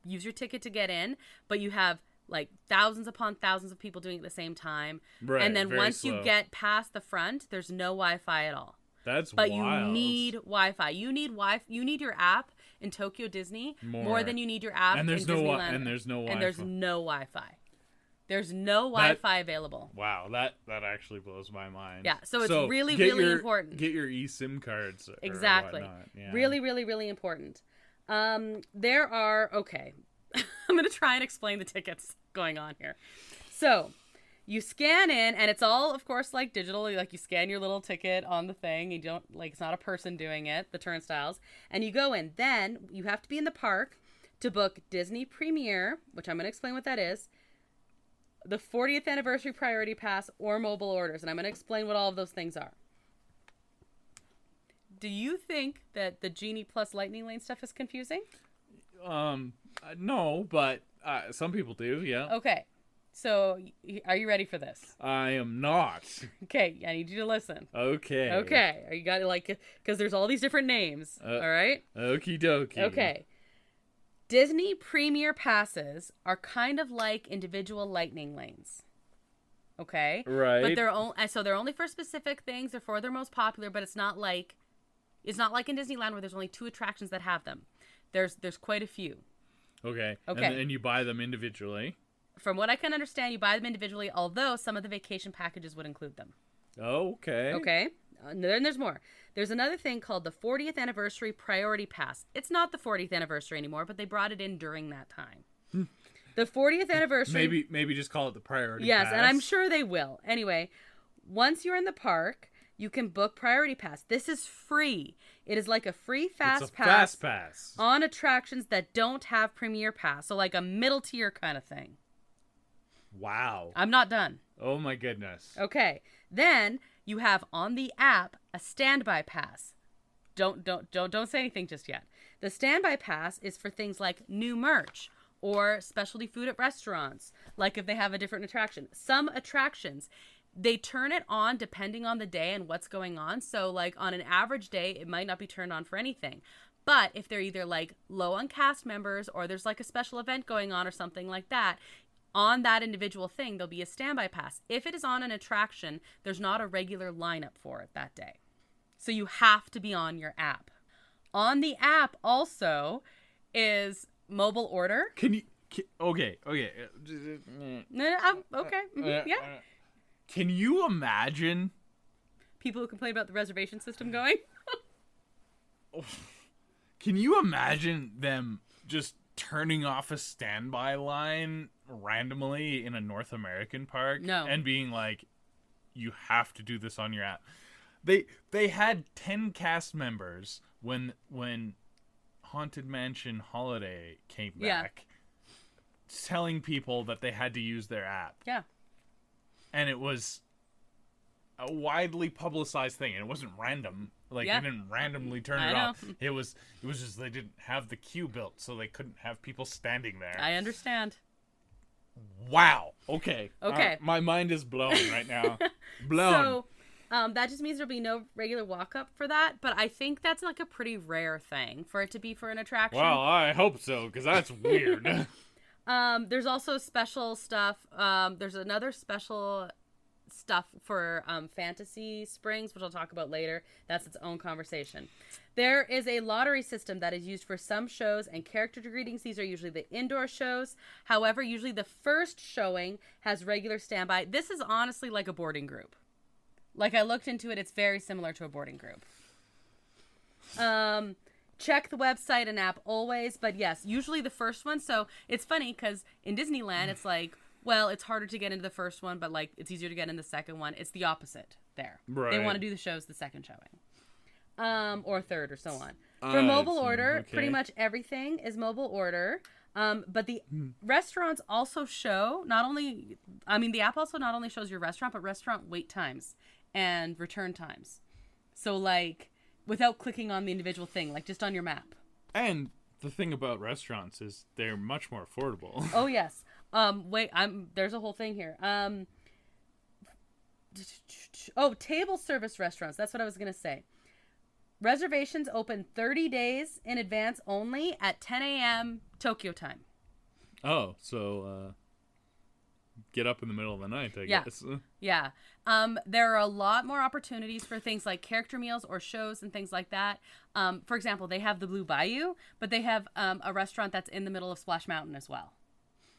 use your ticket to get in, but you have like thousands upon thousands of people doing it at the same time. Right, and then once slow. you get past the front, there's no Wi-Fi at all. That's but wild. You need Wi-Fi. You need your app in Tokyo Disney more than you need your app in Disneyland. And there's no Wi-Fi. And there's no Wi-Fi. There's no Wi-Fi available. Wow, that actually blows my mind. Yeah, so it's really, really important. Get your eSIM cards. Exactly. Yeah. Really, really, really important. There are, okay. I'm going to try and explain the tickets going on here. So you scan in, and it's all, of course, like digital. Like you scan your little ticket on the thing. You don't, like, it's not a person doing it, the turnstiles. And you go in. Then you have to be in the park to book Disney Premier, which I'm going to explain what that is, the 40th anniversary priority pass, or mobile orders. And I'm going to explain what all of those things are. Do you think that the Genie Plus Lightning Lane stuff is confusing? No, but some people do, yeah. Okay. So, are you ready for this? I am not. Okay, I need you to listen. Okay. Okay. You got to, like, because there's all these different names. All right? Okie dokie. Okay. Disney Premier passes are kind of like individual lightning lanes. Okay? Right. But they're only for specific things. They're for their most popular, but it's not like in Disneyland where there's only 2 attractions that have them. There's quite a few. Okay. Okay. And you buy them individually. From what I can understand, you buy them individually, although some of the vacation packages would include them. Okay. Okay. Then there's more. There's another thing called the 40th Anniversary Priority Pass. It's not the 40th anniversary anymore, but they brought it in during that time. The 40th anniversary... Maybe just call it the Priority Pass. Yes, and I'm sure they will. Anyway, once you're in the park, you can book Priority Pass. This is free. It is like a free Fastpass on attractions that don't have Premier Pass. So like a middle tier kind of thing. Wow. I'm not done. Oh my goodness. Okay. Then you have on the app a standby pass. Don't say anything just yet. The standby pass is for things like new merch or specialty food at restaurants, like if they have a different attraction. Some attractions, they turn it on depending on the day and what's going on. So like on an average day, it might not be turned on for anything. But if they're either like low on cast members or there's like a special event going on or something like that, on that individual thing, there'll be a standby pass. If it is on an attraction, there's not a regular lineup for it that day. So you have to be on your app. On the app also is mobile order. Okay. Okay. Yeah. Can you imagine people who complain about the reservation system going? Can you imagine them just turning off a standby line randomly in a North American park? No. And being like, you have to do this on your app. They had 10 cast members when Haunted Mansion Holiday came back, telling people that they had to use their app. Yeah. And it was a widely publicized thing, and it wasn't random. Like, they didn't randomly turn it off. It was just they didn't have the queue built, so they couldn't have people standing there. I understand. Wow. Okay. Okay. My mind is blown right now. Blown. So, that just means there'll be no regular walk-up for that, but I think that's like a pretty rare thing for it to be for an attraction. Well, I hope so, because that's weird. There's also special stuff. There's another special stuff for Fantasy Springs, which I'll talk about later. That's its own conversation. There is a lottery system that is used for some shows and character greetings. These are usually the indoor shows. However, usually the first showing has regular standby. This is honestly like a boarding group. Like, I looked into it, it's very similar to a boarding group. Check the website and app always, but yes, usually the first one. So it's funny because in Disneyland, it's like, well, it's harder to get into the first one, but like it's easier to get in the second one. It's the opposite there. Right. They want to do the shows the second showing, or third, or so on. For mobile order, pretty much everything is mobile order. But the restaurants also show the app also not only shows your restaurant, but restaurant wait times and return times. So like, without clicking on the individual thing, like just on your map. And the thing about restaurants is they're much more affordable. Oh, yes. There's a whole thing here. Table service restaurants. That's what I was going to say. Reservations open 30 days in advance only at 10 a.m. Tokyo time. Oh, so get up in the middle of the night, I guess. Yeah. There are a lot more opportunities for things like character meals or shows and things like that. For example, they have the Blue Bayou, but they have a restaurant that's in the middle of Splash Mountain as well.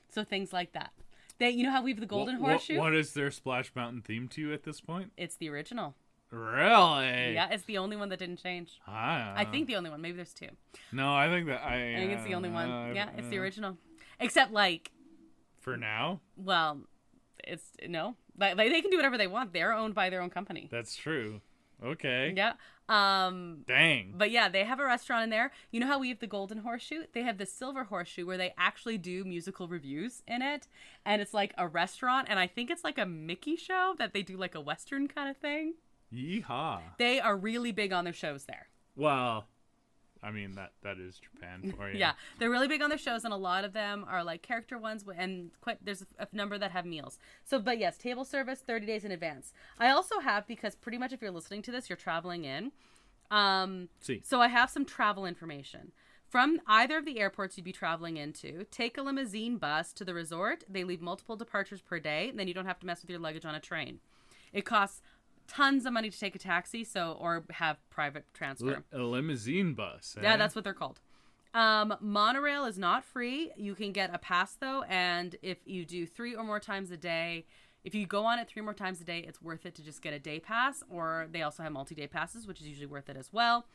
So things like that. You know how we have the Golden Horseshoe? What is their Splash Mountain theme to at this point? It's the original. Really? Yeah, it's the only one that didn't change. I think the only one. Maybe there's two. No, I think it's the only one. Yeah, it's the original. Except like... For now? Well, it's... No. They can do whatever they want. They're owned by their own company. That's true. Okay. Yeah. Dang. But yeah, they have a restaurant in there. You know how we have the Golden Horseshoe? They have the Silver Horseshoe where they actually do musical reviews in it. And it's like a restaurant. And I think it's like a Mickey show that they do like a Western kind of thing. Yeehaw. They are really big on their shows there. Well, I mean, that is Japan for you. Yeah, they're really big on their shows, and a lot of them are like character ones, and there's a number that have meals. So, but yes, table service 30 days in advance. I also have, because pretty much if you're listening to this, you're traveling in. So I have some travel information. From either of the airports you'd be traveling into, take a limousine bus to the resort. They leave multiple departures per day, and then you don't have to mess with your luggage on a train. It costs tons of money to take a taxi, or have private transfer. A limousine bus. Yeah, that's what they're called. Monorail is not free. You can get a pass though, and if you do 3 or more times a day, if you go on it 3 more times a day, it's worth it to just get a day pass. Or they also have multi-day passes, which is usually worth it as well.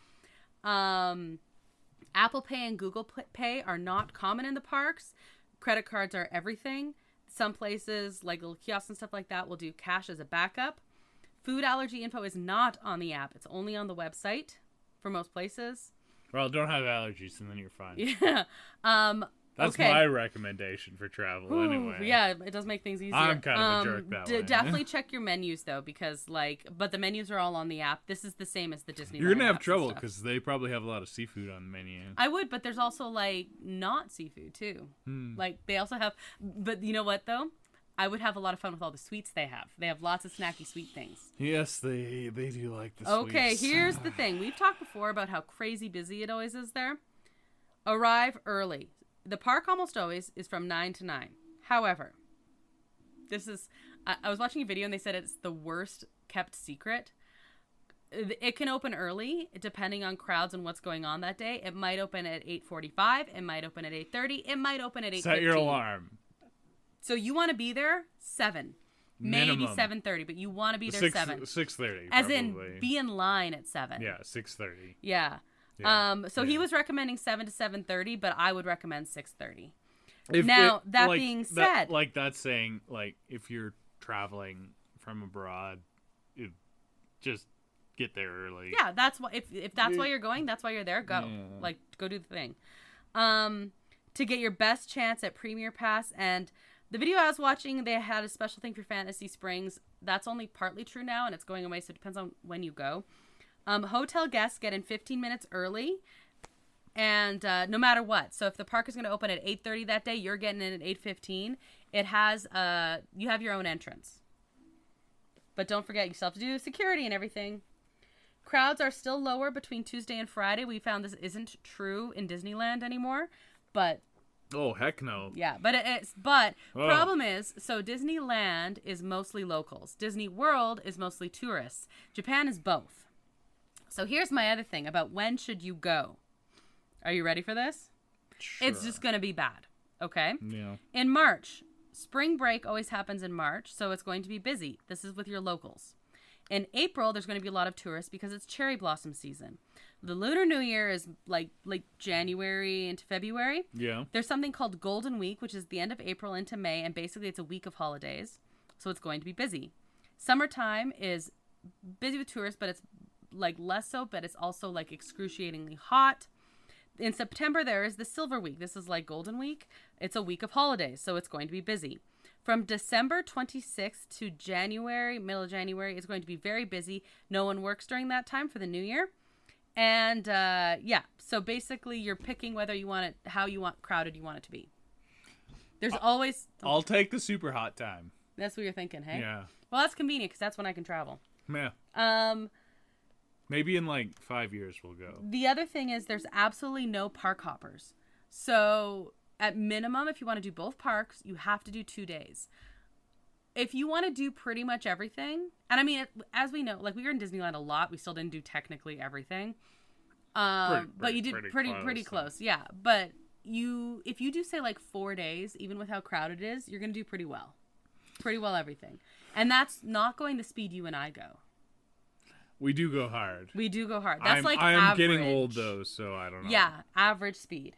Apple Pay and Google Pay are not common in the parks. Credit cards are everything. Some places, like little kiosks and stuff like that, will do cash as a backup. Food allergy info is not on the app. It's only on the website for most places. Well, don't have allergies and then you're fine. Yeah. That's my recommendation for travel anyway. Yeah, it does make things easier. I'm kind of a jerk that way. Definitely check your menus though, because but the menus are all on the app. This is the same as the Disney. You're going to have trouble because they probably have a lot of seafood on the menu. I would, but there's also like not seafood too. Like they also have, but you know what though? I would have a lot of fun with all the sweets they have. They have lots of snacky sweet things. Yes, they do like the sweets. Okay, here's the thing. We've talked before about how crazy busy it always is there. Arrive early. The park almost always is from 9 to 9. However, I was watching a video and they said it's the worst kept secret. It can open early depending on crowds and what's going on that day. It might open at 8:45. It might open at 8:30. It might open at 8:15. Set your alarm. So you want to be there 7, Minimum. maybe 7:30, but you want to be there 7. 6:30. As in, be in line at 7. Yeah, 6:30. Yeah. He was recommending 7 to 7:30, but I would recommend 6:30. That being said, that's saying if you're traveling from abroad, just get there early. Yeah, that's why. If that's why you're going, that's why you're there. Go, go do the thing. To get your best chance at Premier Pass. And the video I was watching, they had a special thing for Fantasy Springs. That's only partly true now, and it's going away, so it depends on when you go. Hotel guests get in 15 minutes early, and no matter what. So if the park is going to open at 8:30 that day, you're getting in at 8:15. It has you have your own entrance. But don't forget, you still have to do security and everything. Crowds are still lower between Tuesday and Friday. We found this isn't true in Disneyland anymore, but Oh, heck no. Yeah, but problem is, so Disneyland is mostly locals. Disney World is mostly tourists. Japan is both. So here's my other thing about when should you go. Are you ready for this? Sure. It's just going to be bad, okay? Yeah. In March, spring break always happens in March, so it's going to be busy. This is with your locals. In April, there's going to be a lot of tourists because it's cherry blossom season. The Lunar New Year is like January into February. Yeah. There's something called Golden Week, which is the end of April into May, and basically it's a week of holidays, so it's going to be busy. Summertime is busy with tourists, but it's like less so, but it's also like excruciatingly hot. In September, there is the Silver Week. This is like Golden Week. It's a week of holidays, so it's going to be busy. From December 26th to January, middle of January, it's going to be very busy. No one works during that time for the New Year. And, so basically you're picking whether you want it, how you want crowded you want it to be. There's always... I'll take the super hot time. That's what you're thinking, hey? Yeah. Well, that's convenient because that's when I can travel. Yeah. Maybe in like 5 years we'll go. The other thing is there's absolutely no park hoppers. So at minimum, if you want to do both parks, you have to do 2 days. If you want to do pretty much everything, and I mean, as we know, like we were in Disneyland a lot, we still didn't do technically everything. But you did pretty close. Yeah. But if you do say like 4 days, even with how crowded it is, you're going to do pretty well everything. And that's not going the speed you and I go. We do go hard. That's like I am average. Getting old though, so I don't know. Yeah, average speed.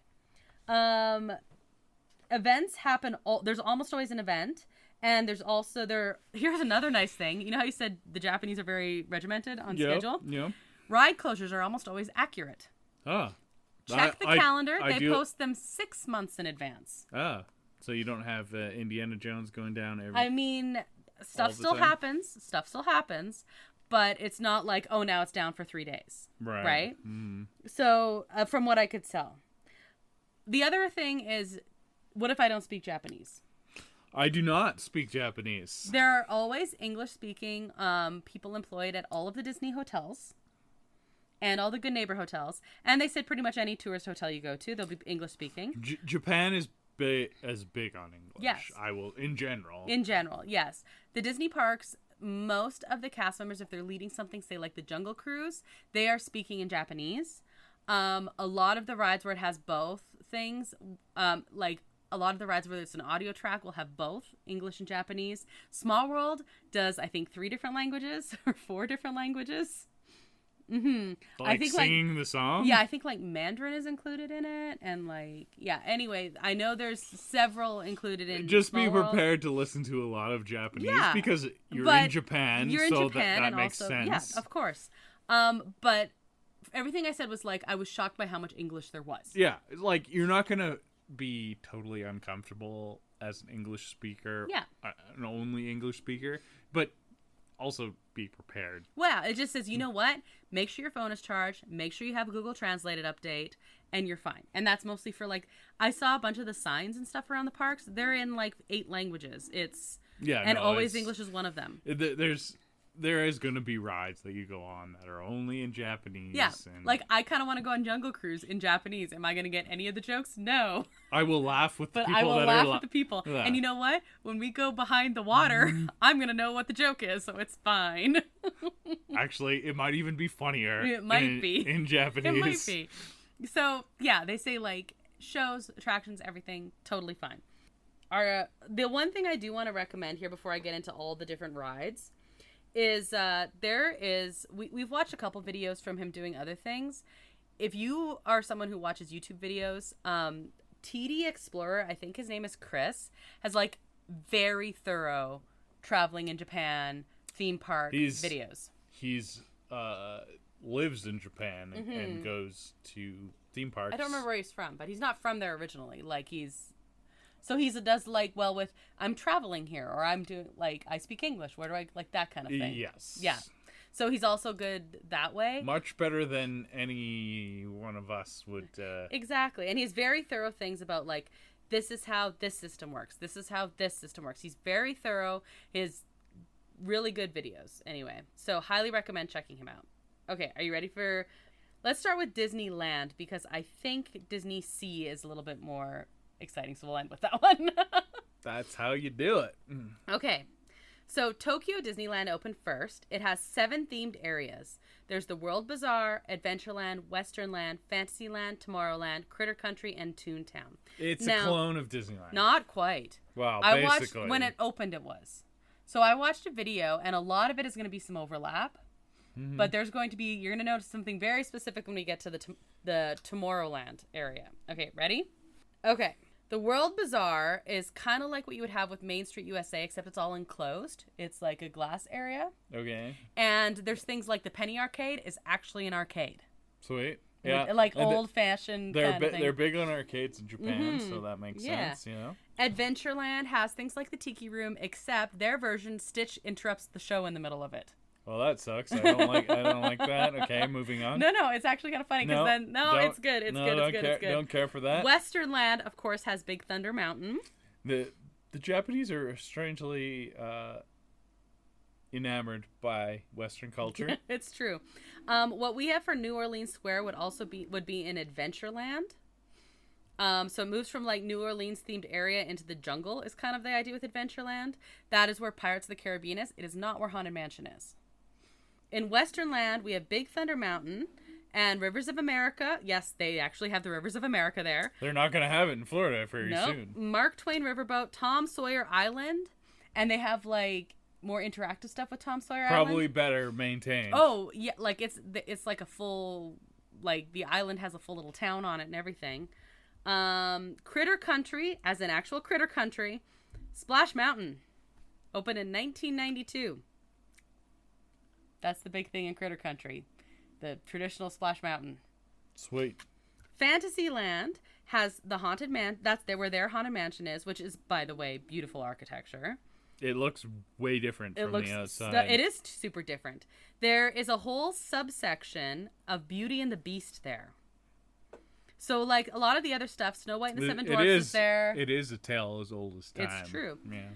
Events happen. There's almost always an event, and there's also Here's another nice thing. You know how you said the Japanese are very regimented on schedule? Yeah. Ride closures are almost always accurate. Ah. Check the calendar. They post them 6 months in advance. Ah. So you don't have Indiana Jones going down every. I mean, stuff still happens. But it's not like, oh, now it's down for 3 days. Right? Mm. So, from what I could tell. The other thing is, what if I don't speak Japanese? I do not speak Japanese. There are always English-speaking people employed at all of the Disney hotels and all the Good Neighbor hotels. And they said pretty much any tourist hotel you go to, they'll be English-speaking. Japan is big on English. Yes. In general. In general, yes. The Disney parks... Most of the cast members, if they're leading something, say like the Jungle Cruise, they are speaking in Japanese. A lot of the rides where it has both things, like a lot of the rides where it's an audio track will have both English and Japanese. Small World does, I think, 3 different languages or 4 different languages. Mm-hmm. Like I think singing the song? Yeah, I think like Mandarin is included in it. And like, yeah, anyway, I know there's several included in Just Small be World. prepared to listen to a lot of Japanese because you're in Japan, that makes sense. Yeah, of course. But everything I said was like, I was shocked by how much English there was. Yeah, like you're not going to be totally uncomfortable as an English speaker. Yeah. An only English speaker, but also be prepared. Well, it just says, you know what? Make sure your phone is charged. Make sure you have a Google Translated update, and you're fine. And that's mostly for like, I saw a bunch of the signs and stuff around the parks. They're in like 8 languages. Always English is one of them. There is going to be rides that you go on that are only in Japanese. Yeah, like I kind of want to go on Jungle Cruise in Japanese. Am I going to get any of the jokes? No. I will laugh with the people that are... But I will laugh with the people. Yeah. And you know what? When we go behind the water, I'm going to know what the joke is, so it's fine. Actually, it might even be funnier. It might be. In Japanese. It might be. So, yeah, they say like shows, attractions, everything, totally fine. The one thing I do want to recommend here before I get into all the different rides... is we've watched a couple videos from him doing other things. If you are someone who watches YouTube videos, TD Explorer, I think his name is Chris, has like very thorough traveling in Japan theme park videos. He's lives in Japan and goes to theme parks. I don't remember where he's from, but he's not from there originally. Like So he does like, well, with I'm traveling here, or I'm doing like I speak English. Where do I like that kind of thing? Yes. Yeah. So he's also good that way. Much better than any one of us would. Exactly, and he's very thorough things about like this is how this system works. This is how this system works. He's very thorough. His really good videos. Anyway, so highly recommend checking him out. Okay, are you ready for? Let's start with Disneyland because I think Disney Sea is a little bit more exciting, so we'll end with that one. That's how you do it. Okay. So Tokyo Disneyland opened first. It has 7 themed areas. There's the World Bazaar, Adventureland, Westernland, Fantasyland, Tomorrowland, Critter Country, and Toontown. It's a clone of Disneyland. Not quite. Wow, I basically. watched when it opened. It was. So I watched a video, and a lot of it is going to be some overlap. Mm-hmm. But there's going to be, you're going to notice something very specific when we get to the Tomorrowland area. Okay, ready? Okay. The World Bazaar is kind of like what you would have with Main Street USA, except it's all enclosed. It's like a glass area. Okay. And there's things like the Penny Arcade is actually an arcade. Sweet. Yeah. Like old-fashioned kind of thing. They're big on arcades in Japan, so that makes sense, you know? Adventureland has things like the Tiki Room, except their version, Stitch interrupts the show in the middle of it. Well, that sucks. I don't like that. Okay, moving on. No, it's actually kind of funny because it's good. It's good. Don't care for that. Westernland, of course, has Big Thunder Mountain. The Japanese are strangely enamored by Western culture. It's true. What we have for New Orleans Square would be in Adventureland. So it moves from like New Orleans themed area into the jungle is kind of the idea with Adventureland. That is where Pirates of the Caribbean is. It is not where Haunted Mansion is. In Westernland, we have Big Thunder Mountain and Rivers of America. Yes, they actually have the Rivers of America there. They're not going to have it in Florida very soon. Mark Twain Riverboat, Tom Sawyer Island, and they have like more interactive stuff with Tom Sawyer Island. Probably better maintained. Oh, yeah, like it's like a full, like the island has a full little town on it and everything. Critter Country, as an actual Critter Country. Splash Mountain, opened in 1992. That's the big thing in Critter Country, the traditional Splash Mountain. Sweet. Fantasyland has the Haunted Man. That's where their Haunted Mansion is, which is, by the way, beautiful architecture. It looks way different from the outside. It is super different. There is a whole subsection of Beauty and the Beast there. So, like, a lot of the other stuff, Snow White and the Seven Dwarfs is there. It is a tale as old as time. It's true. Yeah.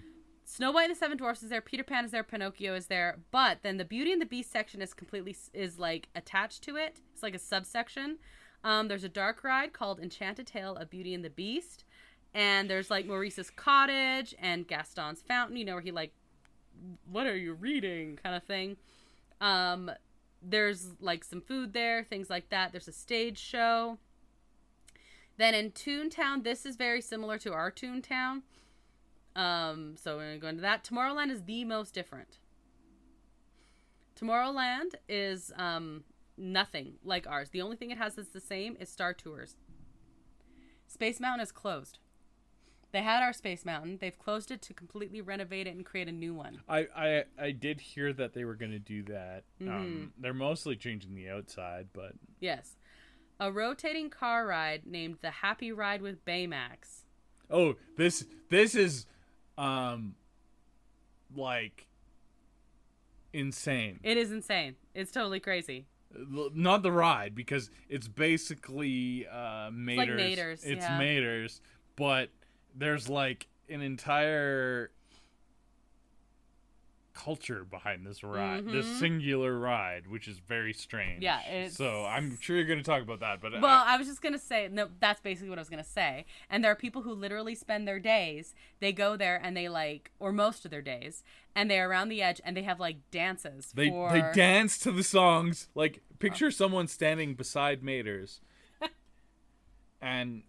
Snow White and the Seven Dwarfs is there. Peter Pan is there. Pinocchio is there. But then the Beauty and the Beast section is like attached to it. It's like a subsection. There's a dark ride called Enchanted Tale of Beauty and the Beast. And there's like Maurice's Cottage and Gaston's Fountain, you know, where he like, what are you reading kind of thing. There's like some food there, things like that. There's a stage show. Then in Toontown, this is very similar to our Toontown. So we're going to go into that. Tomorrowland is the most different. Tomorrowland is nothing like ours. The only thing it has that's the same is Star Tours. Space Mountain is closed. They had our Space Mountain. They've closed it to completely renovate it and create a new one. I did hear that they were going to do that. Mm-hmm. They're mostly changing the outside, but... Yes. A rotating car ride named the Happy Ride with Baymax. Oh, this is... like insane. It is insane. It's totally crazy. Not the ride, because it's basically Mater's. It's like Mater's. It's Mater's, but there's like an entire culture behind this ride, this singular ride, which is very strange. Yeah, so I'm sure you're going to talk about that, but well, I was just going to say, no, that's basically what I was going to say. And there are people who literally spend their days, they go there and they like, or most of their days, and they're around the edge and they have like dances. They dance to the songs. Like, picture someone standing beside Mater's and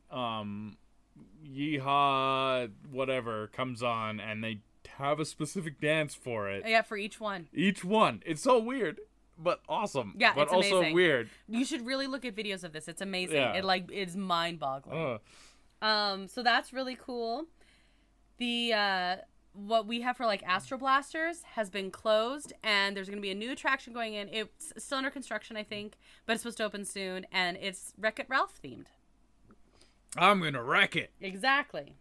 Yeehaw whatever comes on, and they have a specific dance for it. Yeah, for each one. It's so weird, but awesome. Yeah, but it's also amazing. Weird. You should really look at videos of this. It's amazing. Yeah. It's mind-boggling. So that's really cool. The what we have for like Astro Blasters has been closed, and there's going to be a new attraction going in. It's still under construction, I think, but it's supposed to open soon, and it's Wreck-It Ralph themed. I'm gonna wreck it. Exactly.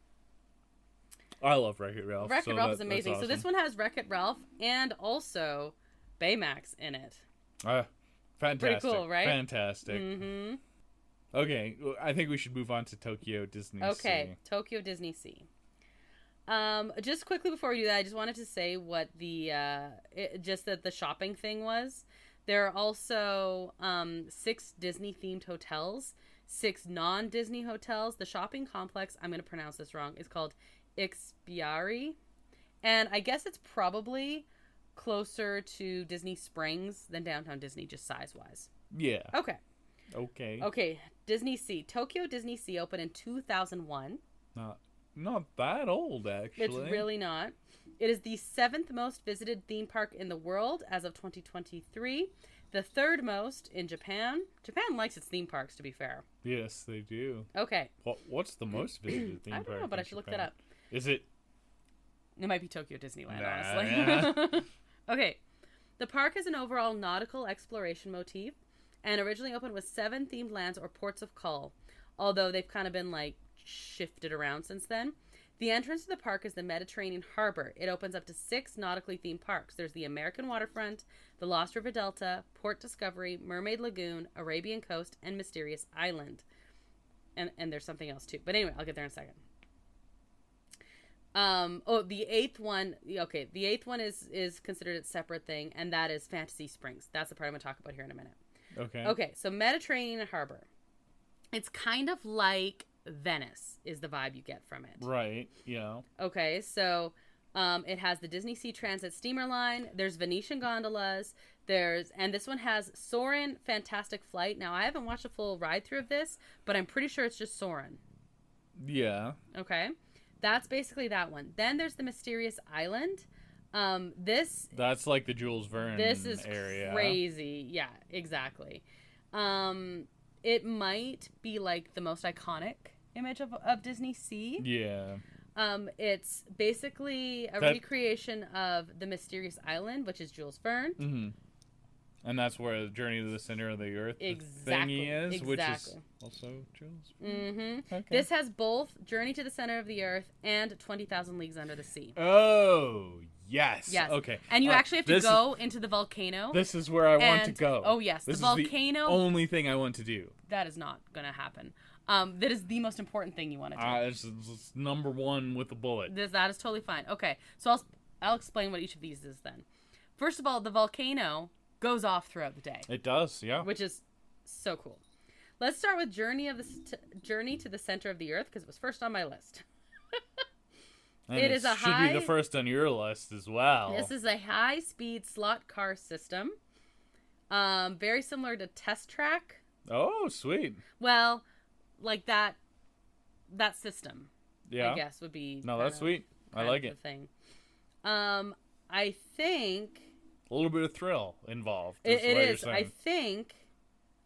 I love Wreck-It Ralph. Wreck-It Ralph is amazing. Awesome. So this one has Wreck-It Ralph and also Baymax in it. Fantastic. Pretty cool, right? Fantastic. Mm-hmm. Okay, I think we should move on to Tokyo Disney Sea. Okay, Tokyo Disney Sea. Just quickly before we do that, I just wanted to say what the shopping thing was. There are also 6 Disney-themed hotels 6 non-Disney hotels. The shopping complex, I'm going to pronounce this wrong, is called Ixpiari. And I guess it's probably closer to Disney Springs than Downtown Disney, just size-wise. Yeah. Okay. Okay. Disney Sea. Tokyo Disney Sea opened in 2001. Not that old, actually. It's really not. It is the 7th most visited theme park in the world as of 2023. The 3rd most in Japan. Japan likes its theme parks, to be fair. Yes, they do. Okay. What's the most visited theme park? I don't know, but I should look that up. Is it? It might be Tokyo Disneyland, Nah, honestly. yeah. Okay. The park has an overall nautical exploration motif and originally opened with 7 themed lands or ports of call, although they've kind of been like shifted around since then. The entrance to the park is the Mediterranean Harbor. It opens up to 6 nautically themed parks. There's the American Waterfront, the Lost River Delta, Port Discovery, Mermaid Lagoon, Arabian Coast, and Mysterious Island. And there's something else too. But anyway, I'll get there in a second. The 8th one. Okay, the 8th one is considered a separate thing, and that is Fantasy Springs. That's the part I'm going to talk about here in a minute. Okay, so Mediterranean Harbor. It's kind of like Venice is the vibe you get from it. Right, yeah. Okay, so it has the Disney Sea Transit steamer line. There's Venetian gondolas. And this one has Soarin' Fantastic Flight. Now, I haven't watched a full ride through of this, but I'm pretty sure it's just Soarin'. Yeah. Okay. That's basically that one. Then there's the Mysterious Island. That's like the Jules Verne area. This is crazy. Yeah, exactly. It might be like the most iconic image of Disney Sea. Yeah. It's basically a recreation of the Mysterious Island, which is Jules Verne. Mm-hmm. And that's where the Journey to the Center of the Earth thingy is, which is also Jules. Mm-hmm. Okay. This has both Journey to the Center of the Earth and 20,000 Leagues Under the Sea. Oh, yes. Yes. Okay. And you actually have to go into the volcano. This is where I want to go. Oh, yes. This the volcano. Is the only thing I want to do. That is not going to happen. That is the most important thing you want to do. It's number one with a bullet. That is totally fine. Okay. So I'll explain what each of these is then. First of all, the volcano goes off throughout the day. It does, yeah. Which is so cool. Let's start with Journey to the Center of the Earth, because it was first on my list. It should be the first on your list as well. This is a high-speed slot car system. Very similar to Test Track. Oh, sweet. Well, like that system. Yeah. I guess would be. No, that's sweet. I like it. Thing. I think. A little bit of thrill involved. It is. I think.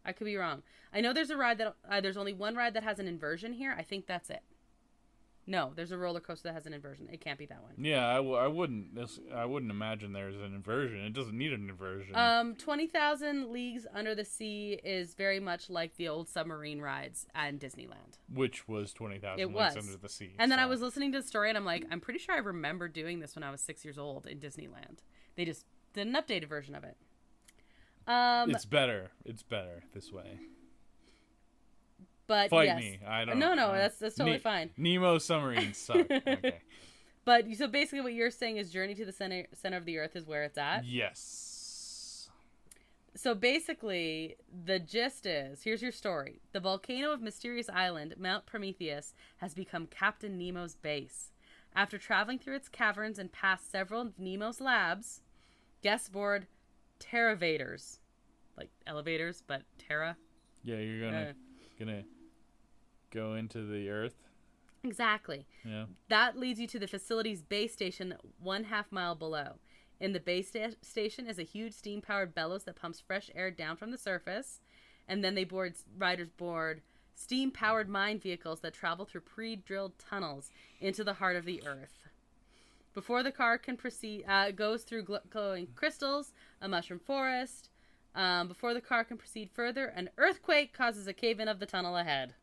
I could be wrong. I know there's a ride that there's only one ride that has an inversion here. I think that's it. No, there's a roller coaster that has an inversion. It can't be that one. Yeah, I wouldn't imagine there's an inversion. It doesn't need an inversion. 20,000 Leagues Under the Sea is very much like the old submarine rides at Disneyland. Which was 20,000 Leagues Under the Sea. And then I was listening to the story and I'm like, I'm pretty sure I remember doing this when I was 6 years old in Disneyland. They just did an updated version of it. It's better. It's better this way. But Fight me. I don't know. No, that's totally fine. Nemo submarines suck. Okay. But so basically what you're saying is Journey to the Center of the Earth is where it's at? Yes. So basically, the gist is, here's your story. The volcano of Mysterious Island, Mount Prometheus, has become Captain Nemo's base. After traveling through its caverns and past several of Nemo's labs, guests board Terravaders. Like elevators, but Terra. Yeah, you're gonna go into the Earth. Exactly. Yeah. That leads you to the facility's base station 1/2 mile below. In the base station is a huge steam-powered bellows that pumps fresh air down from the surface. And then riders board steam-powered mine vehicles that travel through pre-drilled tunnels into the heart of the Earth. Before the car can proceed, goes through glowing crystals, a mushroom forest. Before the car can proceed further, an earthquake causes a cave-in of the tunnel ahead.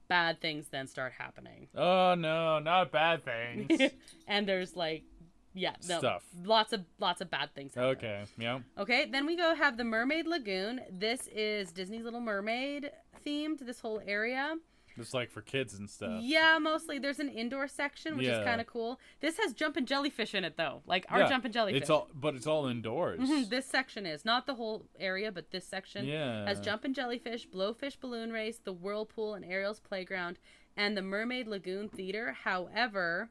Bad things then start happening. Oh no, not bad things. And there's stuff. Lots of bad things happen. Okay, yeah. Okay, then we go have the Mermaid Lagoon. This is Disney's Little Mermaid themed, this whole area. It's like for kids and stuff. Yeah, mostly. There's an indoor section, which is kind of cool. This has jumping jellyfish in it, though. Like our jumping jellyfish. It's all indoors. This section is. Not the whole area, but this section has jumping jellyfish, blowfish balloon race, the whirlpool and Ariel's playground, and the Mermaid Lagoon Theater. However,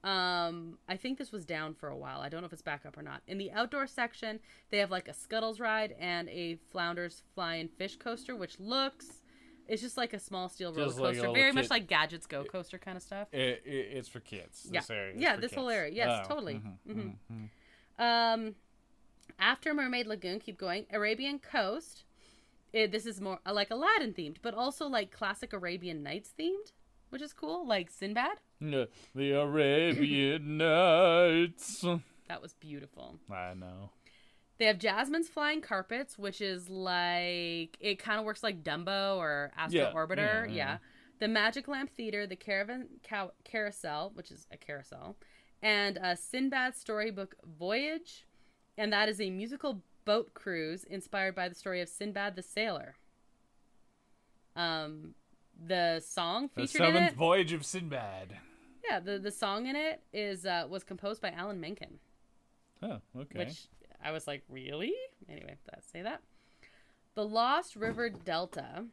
I think this was down for a while. I don't know if it's back up or not. In the outdoor section, they have like a Scuttles ride and a Flounders Flying Fish coaster, which looks... It's just like a small steel roller coaster. Very much like Gadgets Go coaster kind of stuff. It's for kids. This area is for this kids. Whole area. Yes, totally. After Mermaid Lagoon, keep going. Arabian Coast. This is more like Aladdin themed, but also like classic Arabian Nights themed, which is cool. Like Sinbad. The Arabian Nights. That was beautiful. I know. They have Jasmine's Flying Carpets, which is like, it kind of works like Dumbo or Astro Orbiter. Yeah. The Magic Lamp Theater, the Caravan Carousel, which is a carousel, and Sinbad's Storybook Voyage. And that is a musical boat cruise inspired by the story of Sinbad the Sailor. The song featured in it... The Seventh Voyage of Sinbad. Yeah, the song in it was composed by Alan Menken. Oh, okay. Which... I was like, really? Anyway, let's say that. The Lost River Delta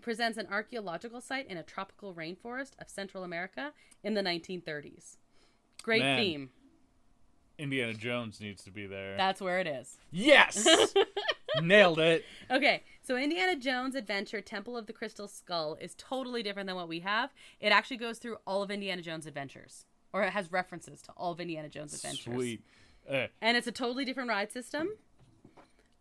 presents an archaeological site in a tropical rainforest of Central America in the 1930s. Great theme. Indiana Jones needs to be there. That's where it is. Yes! Nailed it. Okay, so Indiana Jones Adventure Temple of the Crystal Skull is totally different than what we have. It actually goes through all of Indiana Jones' adventures. Or it has references to all of Indiana Jones' adventures. Sweet. And it's a totally different ride system.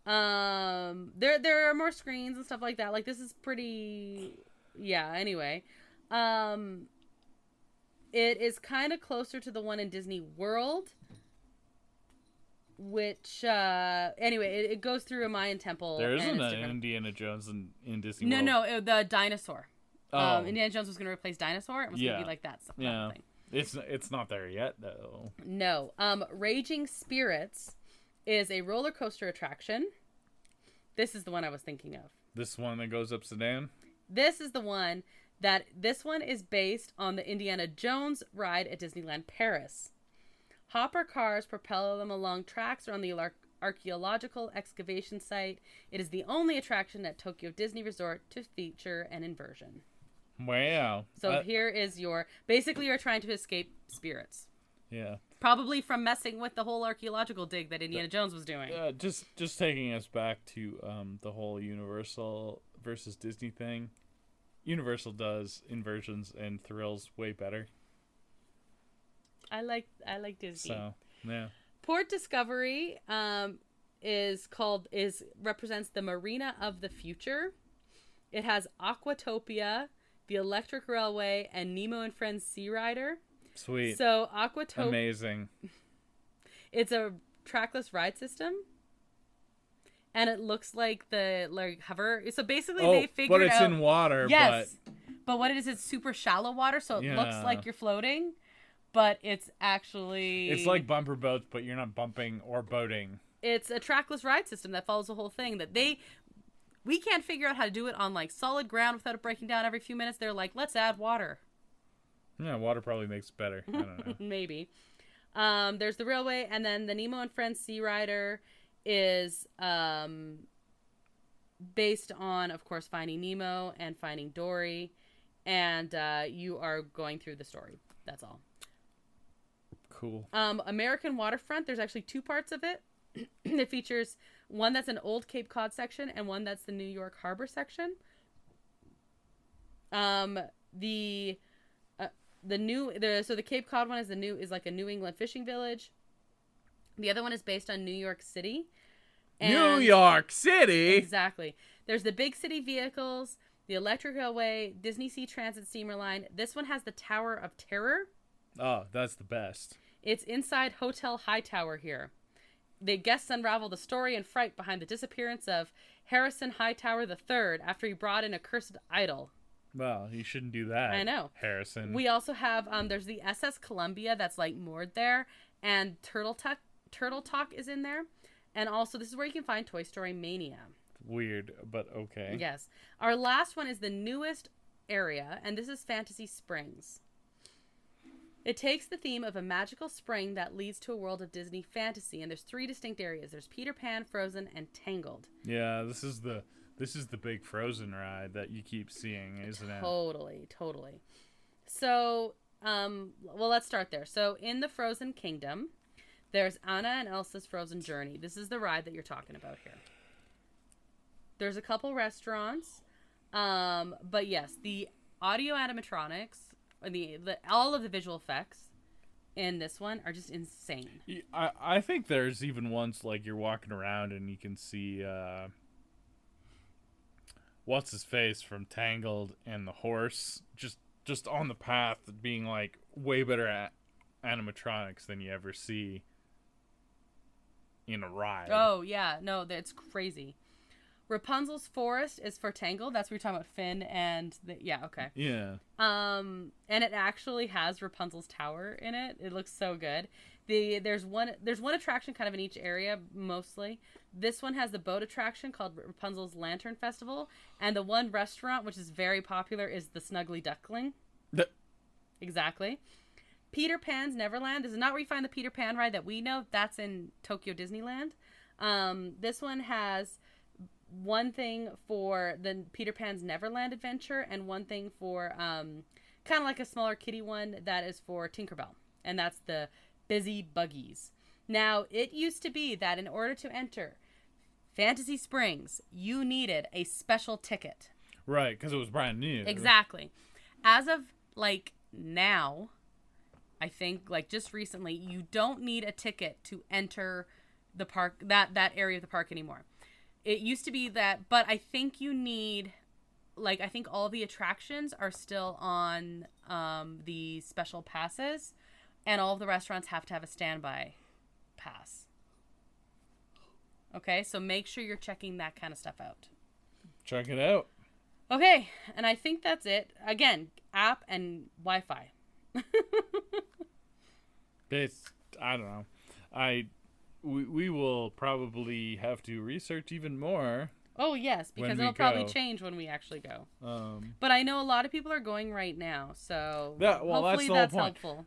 There are more screens and stuff like that. Like, this is pretty... Yeah, anyway. It is kind of closer to the one in Disney World. Which, anyway, it goes through a Mayan temple. There isn't an Indiana Jones in Disney World. No, the dinosaur. Indiana Jones was going to replace Dinosaur. It was going to be like that stuff. Yeah. Thing. It's not there yet, though. No. Raging Spirits is a roller coaster attraction. This is the one I was thinking of. This one that goes up Sedan? This is the one this one is based on the Indiana Jones ride at Disneyland Paris. Hopper cars propel them along tracks around the archaeological excavation site. It is the only attraction at Tokyo Disney Resort to feature an inversion. Wow. So here is basically you're trying to escape spirits. Yeah. Probably from messing with the whole archaeological dig that Indiana Jones was doing. Just taking us back to the whole Universal versus Disney thing. Universal does inversions and thrills way better. I like Disney. So, yeah. Port Discovery represents the Marina of the Future. It has Aquatopia, the Electric Railway, and Nemo and Friends Sea Rider. Sweet. So Aquatopia... Amazing. It's a trackless ride system. And it looks like the hover... So basically they figured out... but it's in water. Yes. But what it is, it's super shallow water, so it looks like you're floating. But it's actually... It's like bumper boats, but you're not bumping or boating. It's a trackless ride system that follows the whole thing that we can't figure out how to do it on like solid ground without it breaking down every few minutes. They're like, let's add water. Yeah, water probably makes it better. I don't know. Maybe. There's the railway, and then the Nemo and Friends Sea Rider is based on, of course, Finding Nemo and Finding Dory, and you are going through the story. That's all. Cool. American Waterfront, there's actually two parts of it. It features one that's an old Cape Cod section and one that's the New York Harbor section. The Cape Cod one is like a New England fishing village. The other one is based on New York City. New York City. Exactly. There's the big city vehicles, the Electric Railway, Disney Sea Transit Steamer Line. This one has the Tower of Terror. Oh, that's the best. It's inside Hotel Hightower here. The guests unravel the story and fright behind the disappearance of Harrison Hightower III after he brought in a cursed idol. Well, you shouldn't do that. I know. Harrison. We also have, there's the SS Columbia that's like moored there, and Turtle Talk is in there. And also, this is where you can find Toy Story Mania. Weird, but okay. Yes. Our last one is the newest area, and this is Fantasy Springs. It takes the theme of a magical spring that leads to a world of Disney fantasy, and there's 3 distinct areas. There's Peter Pan, Frozen, and Tangled. Yeah, this is the big Frozen ride that you keep seeing, isn't it? Totally. So, well, let's start there. So, in the Frozen Kingdom, there's Anna and Elsa's Frozen Journey. This is the ride that you're talking about here. There's a couple restaurants, but yes, the audio animatronics, all of the visual effects in this one are just insane. I think there's even ones like you're walking around and you can see what's his face from Tangled and the horse just on the path being like way better at animatronics than you ever see in a ride. Oh yeah, no, that's crazy. Rapunzel's Forest is for Tangled. That's what you're talking about, Finn and yeah, okay. Yeah. And it actually has Rapunzel's Tower in it. It looks so good. There's one attraction kind of in each area mostly. This one has the boat attraction called Rapunzel's Lantern Festival, and the one restaurant which is very popular is the Snuggly Duckling. Exactly. Peter Pan's Neverland. This is not where you find the Peter Pan ride that we know. That's in Tokyo Disneyland. This one has one thing for the Peter Pan's Neverland adventure and one thing for kind of like a smaller kiddie one that is for Tinkerbell, and that's the Busy Buggies. Now, it used to be that in order to enter Fantasy Springs, you needed a special ticket. Right, because it was brand new. Exactly. As of like now, I think like just recently, you don't need a ticket to enter the park, that area of the park anymore. It used to be that, but I think you need, like, I think all the attractions are still on the special passes, and all of the restaurants have to have a standby pass. Okay, so make sure you're checking that kind of stuff out. Check it out. Okay, and I think that's it. Again, app and Wi-Fi. I don't know. We will probably have to research even more. Oh, yes, because it'll probably change when we actually go. But I know a lot of people are going right now, so hopefully that's helpful.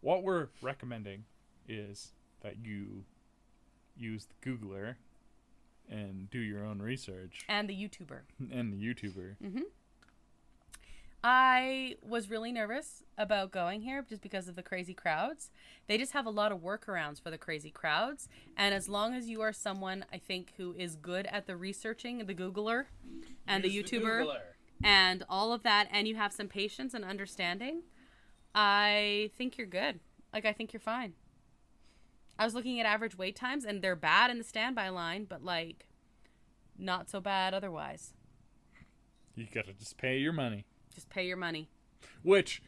What we're recommending is that you use the Googler and do your own research. And the YouTuber. Mm-hmm. I was really nervous about going here just because of the crazy crowds. They just have a lot of workarounds for the crazy crowds. And as long as you are someone, I think, who is good at the researching, the Googler and the YouTuber and all of that, and you have some patience and understanding, I think you're good. Like, I think you're fine. I was looking at average wait times, and they're bad in the standby line, but, like, not so bad otherwise. You gotta just pay your money. Just pay your money. Which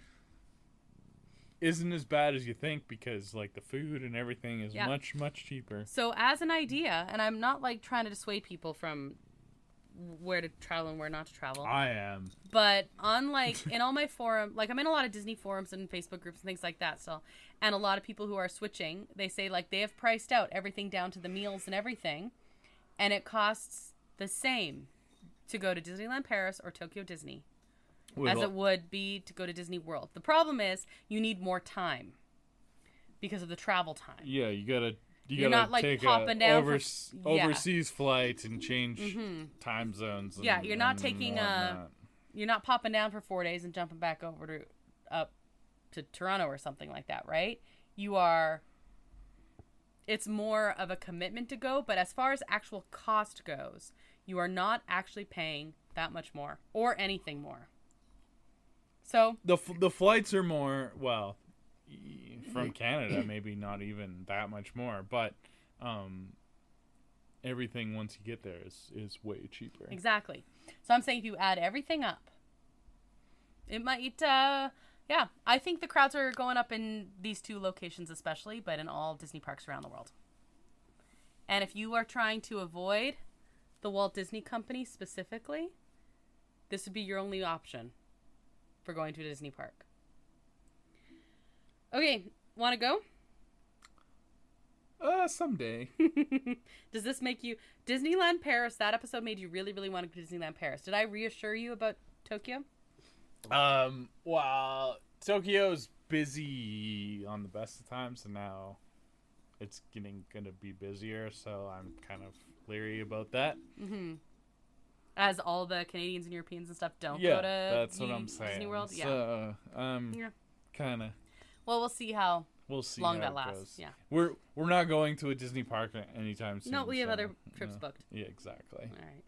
isn't as bad as you think because, like, the food and everything is much, much cheaper. So, as an idea, and I'm not, like, trying to dissuade people from where to travel and where not to travel. I am. But on, like, in all my forum, like, I'm in a lot of Disney forums and Facebook groups and things like that still. And a lot of people who are switching, they say, like, they have priced out everything down to the meals and everything. And it costs the same to go to Disneyland Paris or Tokyo Disney as it would be to go to Disney World. The problem is you need more time because of the travel time. Yeah, you gotta not, like, take popping down overseas flight and change time zones. You're not taking you're not popping down for 4 days and jumping back over up to Toronto or something like that, right? It's more of a commitment to go, but as far as actual cost goes, you are not actually paying that much more or anything more. So the flights are more, well, from Canada, maybe not even that much more, but everything once you get there is way cheaper. Exactly. So I'm saying if you add everything up, it might, I think the crowds are going up in these 2 locations especially, but in all Disney parks around the world. And if you are trying to avoid the Walt Disney Company specifically, this would be your only option for going to a Disney park. Okay, want to go? Someday. Does this make you... Disneyland Paris, that episode made you really, really want to go to Disneyland Paris. Did I reassure you about Tokyo? Well, Tokyo's busy on the best of times, and now it's gonna be busier, so I'm kind of leery about that. Mm-hmm. As all the Canadians and Europeans and stuff don't Yeah, go to that's what I'm saying. Disney World. Yeah. So, kind of. Well, we'll see how long how that it lasts. goes. Yeah. We're not going to a Disney park anytime soon. No, we have so, other trips booked. Yeah, exactly. All right.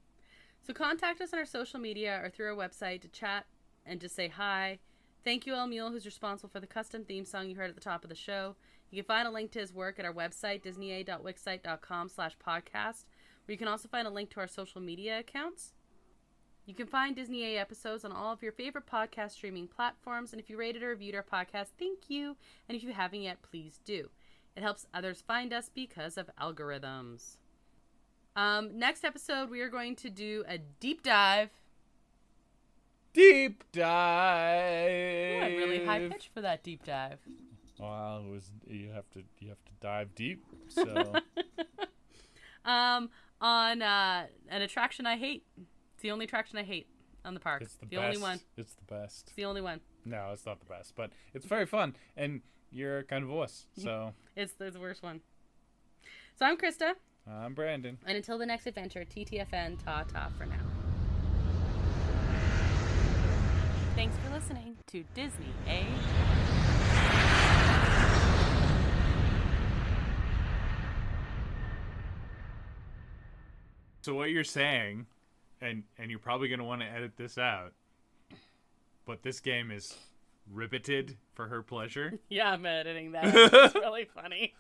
So contact us on our social media or through our website to chat and just say hi. Thank you, El Mule, who's responsible for the custom theme song you heard at the top of the show. You can find a link to his work at our website, disneya.wixsite.com/podcast, where you can also find a link to our social media accounts. You can find Disney A episodes on all of your favorite podcast streaming platforms, and if you rated or reviewed our podcast, thank you. And if you haven't yet, please do. It helps others find us because of algorithms. Next episode, we are going to do a deep dive. Deep dive. Ooh, I'm really high pitched for that deep dive. Well, you have to dive deep. So, on an attraction I hate. It's the only attraction I hate on the park. It's the best. best. Only one. It's the best. It's the only one. No, it's not the best, but it's very fun, and you're kind of a wuss, so. It's the worst one. So I'm Krysta. I'm Brandon. And until the next adventure, TTFN, ta-ta for now. Thanks for listening to Disney A. So what you're saying, and you're probably going to want to edit this out, but this game is riveted for her pleasure. Yeah, I'm editing that. It's really funny.